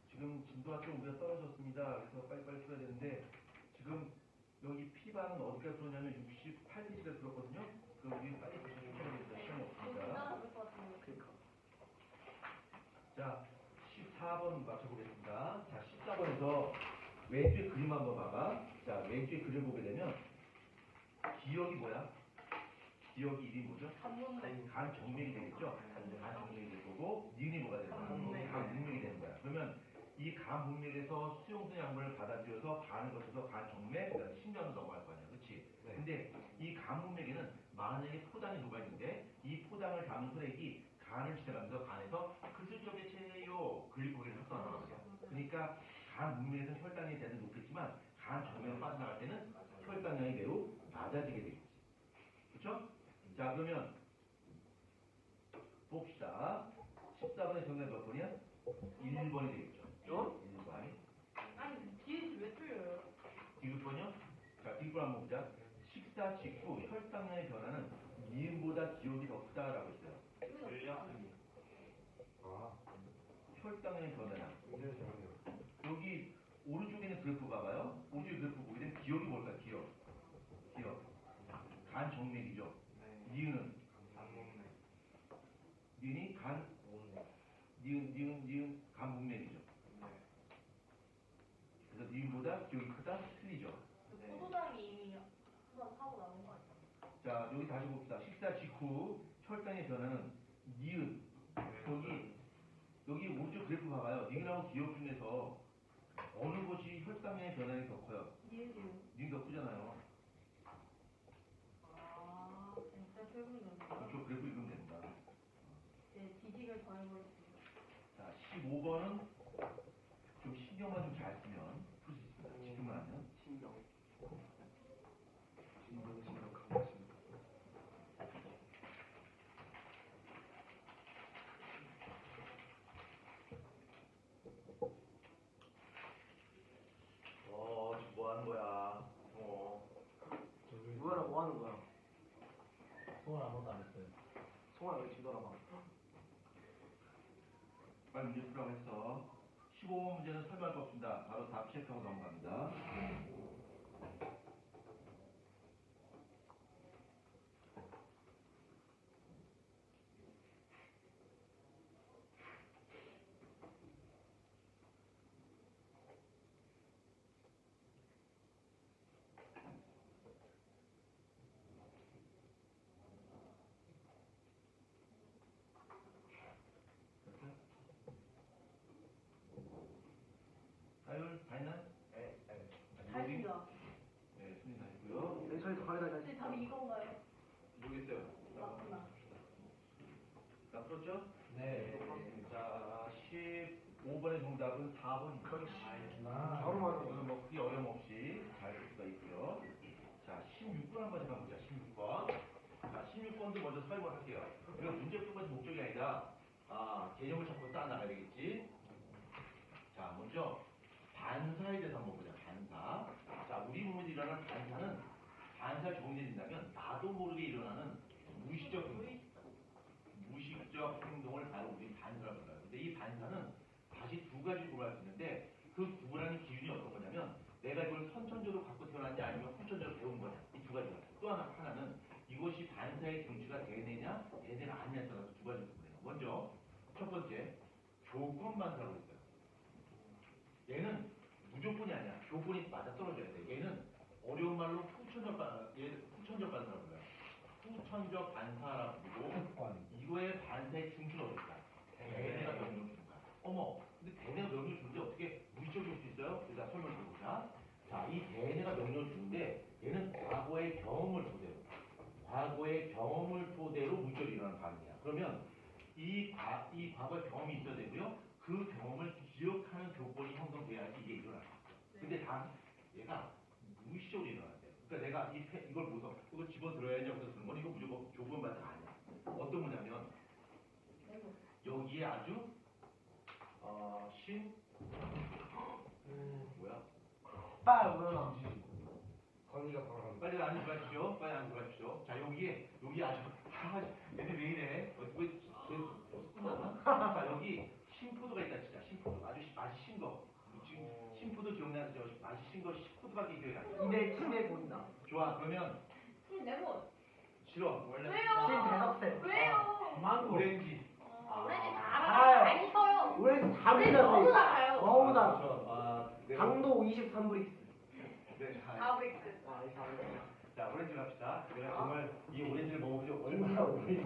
지금 진도가 좀 우리가 떨어졌습니다. 그래서 빨리빨리 풀어야 되는데 지금 여기 P반은 어디까지 풀었냐면 68페이지가 들었거든요. 그럼 우리 빨리 풀어야 됩니다. 시간이 없습니다. 따라볼 것 같은데. 그러니까. 자, 14번 맞춰보겠습니다. 자, 14번에서 왼쪽에 그림 한번 봐봐. 자, 왼쪽에 그림 보게 되면 기억이 뭐야? 기억이 이름이 뭐죠? 간문맥. 간 정맥이 되겠죠? 간 정맥이 될 거고 니은이 뭐가 되는 거야? 간 문맥이 되는 거야. 그러면 이 간 문맥에서 수용성 약물을 받아들여서 간을 거쳐서 간 정맥, 그다음에 심장으로 넘어갈 거 아니야, 그렇지? 네. 근데 이 간 문맥에는 만약에 포당이 녹아 있는데 이 포당을 담은 혈액이 간을 지나가면서 간에서 그슬쩍의 체요 글리코겐을 합성하는 거죠. 그러니까 간 문맥에서 혈당의 대는 높겠지만 간 정맥으로 빠져나갈 때는 혈당량이 매우 낮아지게 되겠지. 그렇죠? 자, 그러면 봅시다. 14번의 정답 몇 번이야? 1번이 되겠죠. 1번. 아니, 뒤에 왜 틀려요? 디귿번이요? 자, 디귿번 한번 보자. 식사 직후 혈당량의 변화는 미음보다 기억이 더 크다라고 했어요. 혈당량의 변화량. 여기 오른쪽에 있는 그래프 봐봐요. 오른쪽 그래프 보게 되면 기억이 뭘까? 기억. 간 정맥이죠. 니은은 작다, 기울기 크다, 틀리죠. 포도당이 이미 한번 사고 나온 거 아니야? 자, 여기 다시 봅시다. 식사 직후 혈당의 변화는 니은. 여기 오른쪽 그래프 봐봐요. 니은하고 기억 중에서 어느 것이 혈당의 변화에 더 커요? 니은이 더 크잖아요. 아, 진짜 설문이 이쪽 그래프 읽으면 됩니다. 네, 지식을 더해보겠습니다. 자, 15번은 좀 신경만 좀 잘 쓰면 풀 수 있습니다. 집중만 하면. 신경 강하십니다. 지금 뭐 하는 거야? 뭐야 뭐 하는 거야? 소원 아무것도 안 했어요. 송아 왜 뒤돌아봐? 빨리 문제 풀라고 했어. 15번 문제는 설명할 거 없습니다. 바로 답 체크하고 넘어갑니다. 다율 다 했나? 네. 잘습니다. 네, 순위 다 했고요. 내 소리 더 가려다 근데 답이 이건가요? 모르겠어요. 맞구나. 다 풀었죠? 네. 자, 15번의 정답은 4번. 바로 맞아. 이거는 뭐 크게 어려움 없이 잘 풀 수가 있고요. 자, 16번 한번 잠깐 보자. 16번. 자, 16번도 먼저 설명을 할게요. 우리가 문제 푸는 것이 목적이 아니라 개념을 찾고 쌓아나가야 되겠지. 자, 먼저 반사에 대해서 한번 보자. 반사. 자, 우리 몸에서 일어나는 반사는 반사 정리된다면 나도 모르게 일어나는 무의식적 행동. 무의식적 행동을 바로 우리 반사라고 불러요. 근데 이 반사는 다시 두 가지 구분할 수 있는데 그 구분하는 기준이 어떤 거냐면 내가 이걸 선천적으로 갖고 태어났냐 아니면 후천적으로 배운 거냐 이 두 가지가. 또 하나는 이것이 반사의 경지가 되느냐 되느냐 아니냐에 따라서 두 가지 구분해요. 먼저 첫 번째 조건 반사로 있어요. 얘는 무조건이 아니야. 조건이 맞아 떨어져야 돼. 얘는 어려운 말로 후천적 반사라고 불러요. 후천적 반사라고 부르고 이거의 반사의 중심은 어딜까? 대뇌가 명령을 주는 거야. 어머, 근데 대뇌가 명령을 주는데 어떻게 무의식적일 수 있어요? 일단 설명을 해보자. 자, 이 대뇌가 명령을 주는데 얘는 과거의 경험을 토대로 무의식적으로 일어나는 반응이야. 그러면 이 과거의 경험이 있어야 되고요. 그 경험을 기억하는 조건이 형성돼야지 이게 일어나요. 근데 얘가 무의식적으로 일어난대요. 그러니까 내가 이걸 보고서 이거 집어들어야지 하고서 쓰는 건 이거 무조건 조건 반사 아니야. 어떤 거냐면 여기에 아주 뭐야? 빨 뭐야? 건이가 걸어간다. 빨리 앉아 가십시오. 빨리 앉아 가십시오. 자, 여기 아주 얘네 왜 이래? 왜 끝났나? 자, 여기 신푸드가 있다 진짜. 신푸드 아주 맛이 신 거. 지금 신푸드 기억나죠? 맛이 신 거 신푸드밖에 기억이 안 나. 입에 보인다. 좋아. 그러면 레몬. 싫어. 원래 왜요? 대답세. 왜요? 망고. 오렌지. 오렌지 알아요. 안 커요. 우리 다 오렌지 보인다. 너무 달아요. 너무 다. 내가 강도 23브릭스. 네, 다브릭스. 자, 오렌지 갑시다. 내가 정말 이 오렌지를 먹어보지 얼마나 오렌지.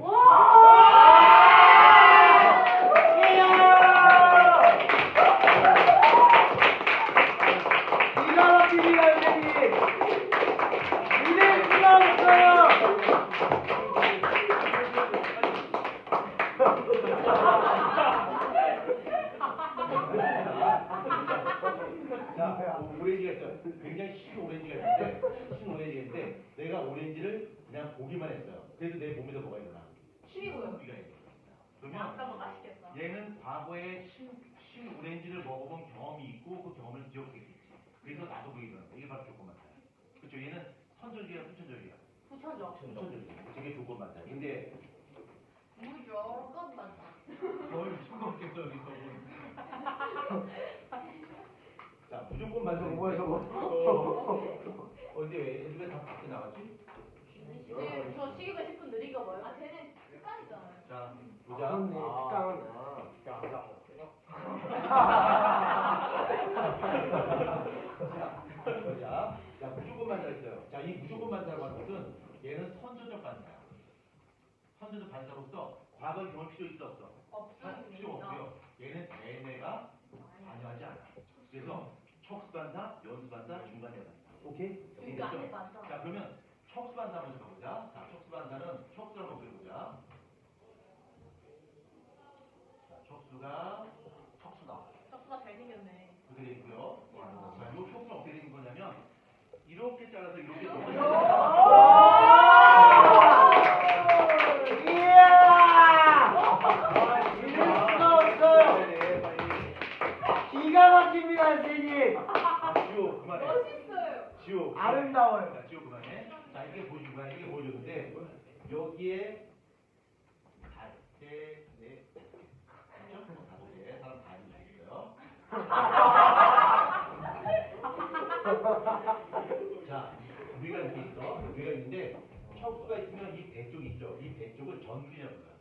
기가 막힙니다, 선생님. 이제 끝났어요. 자, 오렌지가 있어요. 굉장히 신 오렌지가 있는데 내가 오렌지를 그냥 보기만 했어요. 그래도 내 몸에서 뭐가 일어나? 취미고요. 우리가 있어요. 그러면 아까 맛있겠다. 얘는 과거에 신 오렌지를 먹어본 경험이 있고 그 경험을 기억했겠지. 그래서 나도 그게 일어나. 이게 바로 조건 맞아요. 그렇죠? 얘는 선절기야, 후천절기야. 붙여줘. 후천절기. 되게 조건 맞아요. 근데 무조건 맞아. 거의 수가 없겠어 여기서. 자, 무조건 맞는 뭐야 저거? 근데 왜 다 밖에 나갔지? 네, 저 시계가 10분 느린가 봐요. 아, 쟤는 습관이잖아요. 자, 아, 보자. 그렇네. 습관. 야, 자, 무조건 반사 있어요. 자, 이 무조건 반사라고 하는 것은 얘는 선저적 반사야. 선저적 반사로서 과거의 경험 필요 있어 없어? 필요 없고요. 얘는 대뇌가 관여하지 않아. 그래서 척수 반사, 연수 반사, 중간에 반사. 오케이? 그러니까 안에 맞아. 자, 그러면 척수 반사 먼저 가보자. 자, 척수 반사는 척수라고 그려보자. 자, 척수가 척수가 잘생겼네. 그렇게 돼 있고요. 자, 이 척수는 어떻게 되는 거냐면 이렇게 잘라서 이렇게 기가 막힙니다, 선생님. 지호 그만해. 멋있어요. 지호 아름다워요. 자, 지호 그만해. 자, 이게 보여준 거야. 이게 보여줬는데 여기에 달, 세, 넷, 그렇죠? 다섯 개 사람 다 있어요. 자, 뇌가 이렇게 있어. 뇌가 있는데 척수가 있으면 이 배 쪽이 있죠. 이 배 쪽을 전근이라고 불러요.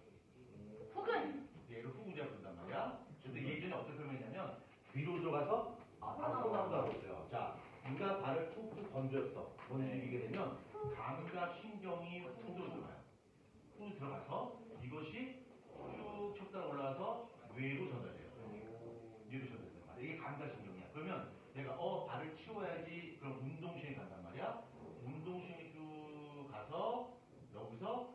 후근. 얘를 후근이라고 부른단 말이야. 근데 예전에 어떻게 설명했냐면 뒤로 들어가서 앞으로 나온다고 했어요. 자, 네가 발을 툭툭 던졌어. 던지게 되면 감각 신경이 후로 들어가요. 후로 들어가서 이것이 쭉 척다가 올라와서 뇌로 전달돼요. 뇌로 전달돼요. 이게 감각 신경이야. 그러면 내가 발을 치워야지 그럼 운동신이 간단 말이야. 운동신이 쭉 가서 여기서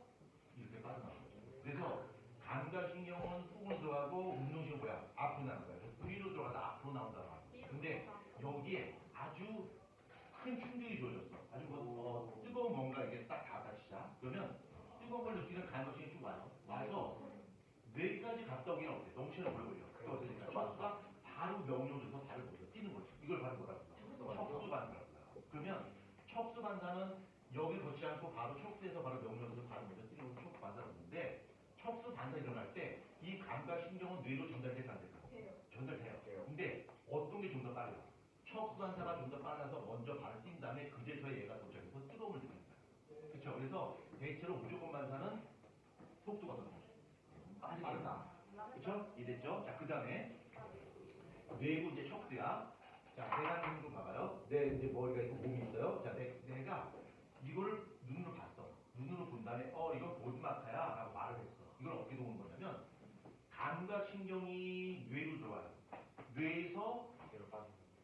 이렇게 빠져나와요. 그래서 감각신경은 후로 들어가고 운동신은 뭐야? 앞으로 나가는 거야. 그래서 위로 들어가서 앞으로 나온다고 하는 거야. 근데 여기에 아주 큰 충격이 주어졌어. 아주 뜨거운 뭔가 이게 딱 다가치자. 그러면 뜨거운 걸 느끼는 감각신이 쭉 와요. 와서 뇌까지 갔다 오기는 어때? 너무 시간이 오래 걸려. 그거 어떻게니까 척수가 바로 명령을 줘서 발을 먼저 뛰는 거지. 이걸 바로 뭐라고 해요? 척수 반사라고 해요. 그러면 척수 반사는 여기 걷지 않고 바로 척수에서 바로 명령을 줘서 바로 먼저 뛰는 걸 척수 반사라고 하는데 척수 반사 일어날 때 이 감각신경은 뇌로 전달돼서 안 될까? 전달돼요. 근데 어떤 게 좀 더 빨라? 척수 반사가 좀 더 빨라서 먼저 발을 뛴 다음에 그제서야 얘가 도착해서 뜨거움을 느끼는 거야. 그렇죠? 그래서 대체로 무조건 반사는 속도가 더 빨리 빠르다. 그렇죠? 이해됐죠? 자, 그 다음에 뇌고 이제 척수야. 자, 대장님도 봐봐요. 내 이제 머리가 있고 몸이 있어요. 자, 내가 이거를 눈으로 봤어. 눈으로 본 다음에 이건 보드마카야 라고 말을 했어. 이걸 어떻게 도는 거냐면 감각신경이 뇌로 들어와요. 뇌에서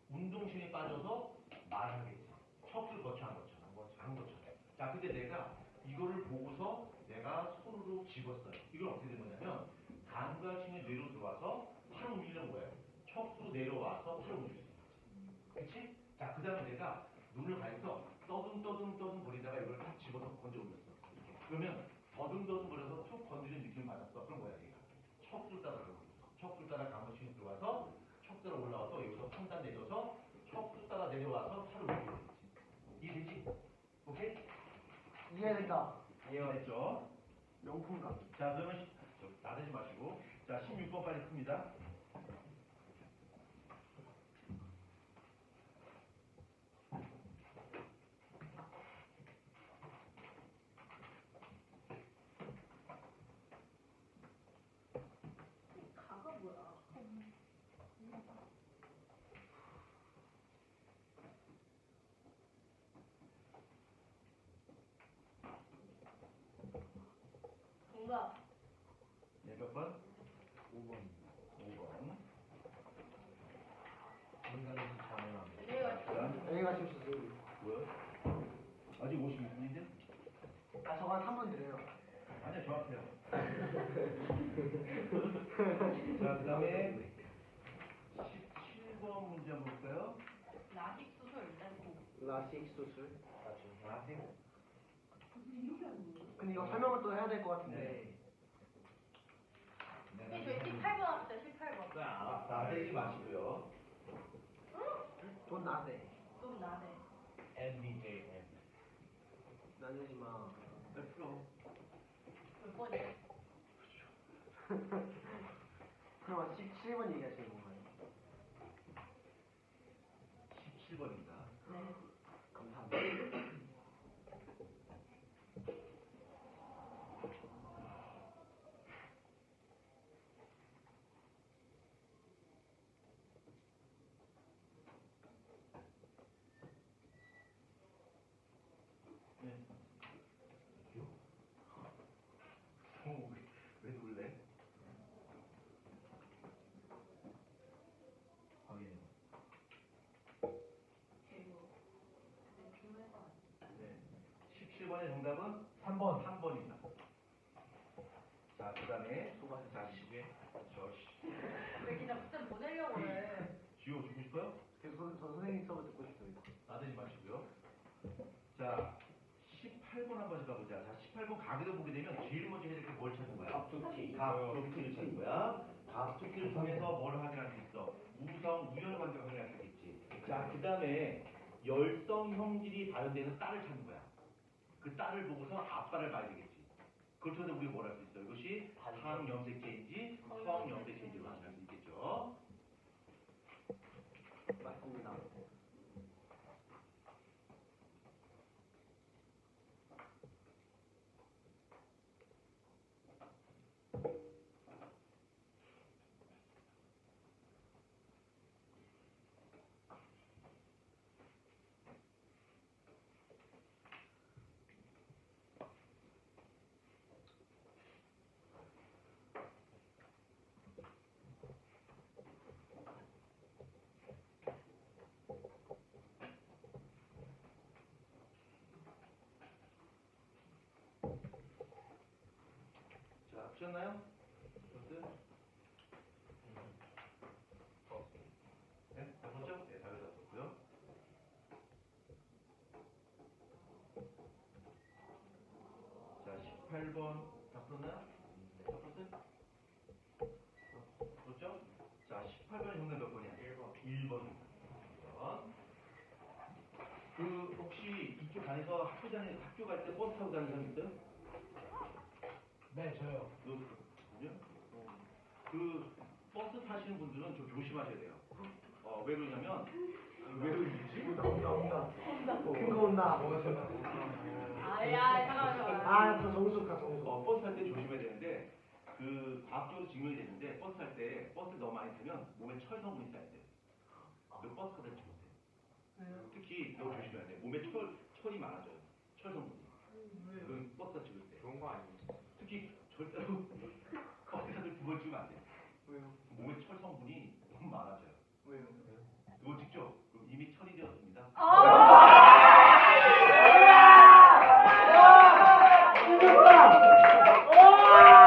운동신이 빠져서 말하겠지. 척수를 거쳐한 것처럼. 안 거쳐. 자, 근데 내가 이거를 보고서 내가 손으로 집었어요. 이걸 어떻게 된 거냐면 감각신이 뇌로 들어와서 팔을 움직이는 거예요. 척수로 내려와서 팔을 움직일 수 있는 거지. 그치? 자, 그 다음에 내가 눈을 가려서 떠듬 거리다가 이걸 딱 집어서 건져 올렸어. 그러면 더듬 거려서 툭 건드리는 느낌 받았어. 그럼 뭐야, 얘가? 척수 따라 들어오고 척수 따라 감각신이 들어와서 척수로 올라와서 여기서 판단 내려서 척수 따라 내려와서 팔을 움직이는 거지. 이해되지? 오케이? 이해된다. 이해됐죠? 명품감. 자, 그러면 나대지 마시고 자, 16번 빨리 풉니다. 가가 뭐야? 정답. 네, 몇 번? 5번. 5번. 인간은 가능합니다. 얘가 A가 실수. 뭐야? 아직 56분인데? 저거 한 3분 드려요. 아니야, 정확해요. 자, 그 다음에 17번 문제 한번 볼까요? 라식 수술 렛고. 라식 수술. 라식. 근데 이거 설명을 또 해야 될 것 같은데. 근데 저희 18번 합시다. 18번. 자, 나대지 마시고요. 돈 나대. 좀 나네. NBAM. 나대지 마. 몇 프로? 몇 번이야? 그럼 17번 얘기하시는 건가요? 17번입니다. 네. 감사합니다. 17번의 정답은 3번. 3번입니다. 자, 그 다음에 자, 시계. 왜 그냥 그때 보내려고 그래. 지호 주고 싶어요? 저 선생님 수업 듣고 싶습니다. 나대지 마시고요. 자, 18번 한번 가보자. 자, 18번 가게도 보게 되면 제일 먼저 해야 될 게 뭘 찾는 거야? 갑툭튀. 갑툭튀를 찾는 거야. 갑툭튀를 통해서 뭘 확인할 수 있어? 우성, 우연 관계 확인할 수 있겠지. 자, 그 다음에 열성 형질이 발현되는 딸을 찾는 거야. 그 딸을 보고서 아빠를 봐야 되겠지. 그렇게 해서 우리가 뭘 할 수 있어? 이것이 항염색체인지 성염색체인지를 확인할 수 있겠죠. 맞습니다. 자, 푸셨나요? 버스? 네? 다 푸셨죠? 네, 답을 다 썼고요. 자, 18번 다 풀었나요? 다 풀었어요? 풀었죠? 자, 18번의 정답 몇 번이야? 1번. 1번입니다. 1번. 그, 혹시 이쪽 다니서 학교 갈 때 버스 타고 다니는 사람 있어요? 네, 저요. 그죠? 그 버스 타시는 분들은 좀 조심하셔야 돼요. 왜 그러냐면 왜 그러지? 온다. 큰 거 온다. 아야, 잠깐만. 아, 저 정숙가 정숙. 버스 탈 때 조심해야 되는데 그 과학적으로 증명이 되는데 버스 탈 때 버스 너무 많이 타면 몸에 철 성분이 쌓여야 돼. 그 버스가 되지 못해. 특히 너 조심해야 돼. 몸에 철이 많아져요. 철 성분이. 그 버스 찍을 때. 좋은 거 아니에요? 특히 절대로 버스 타들 두번 주면 안 돼.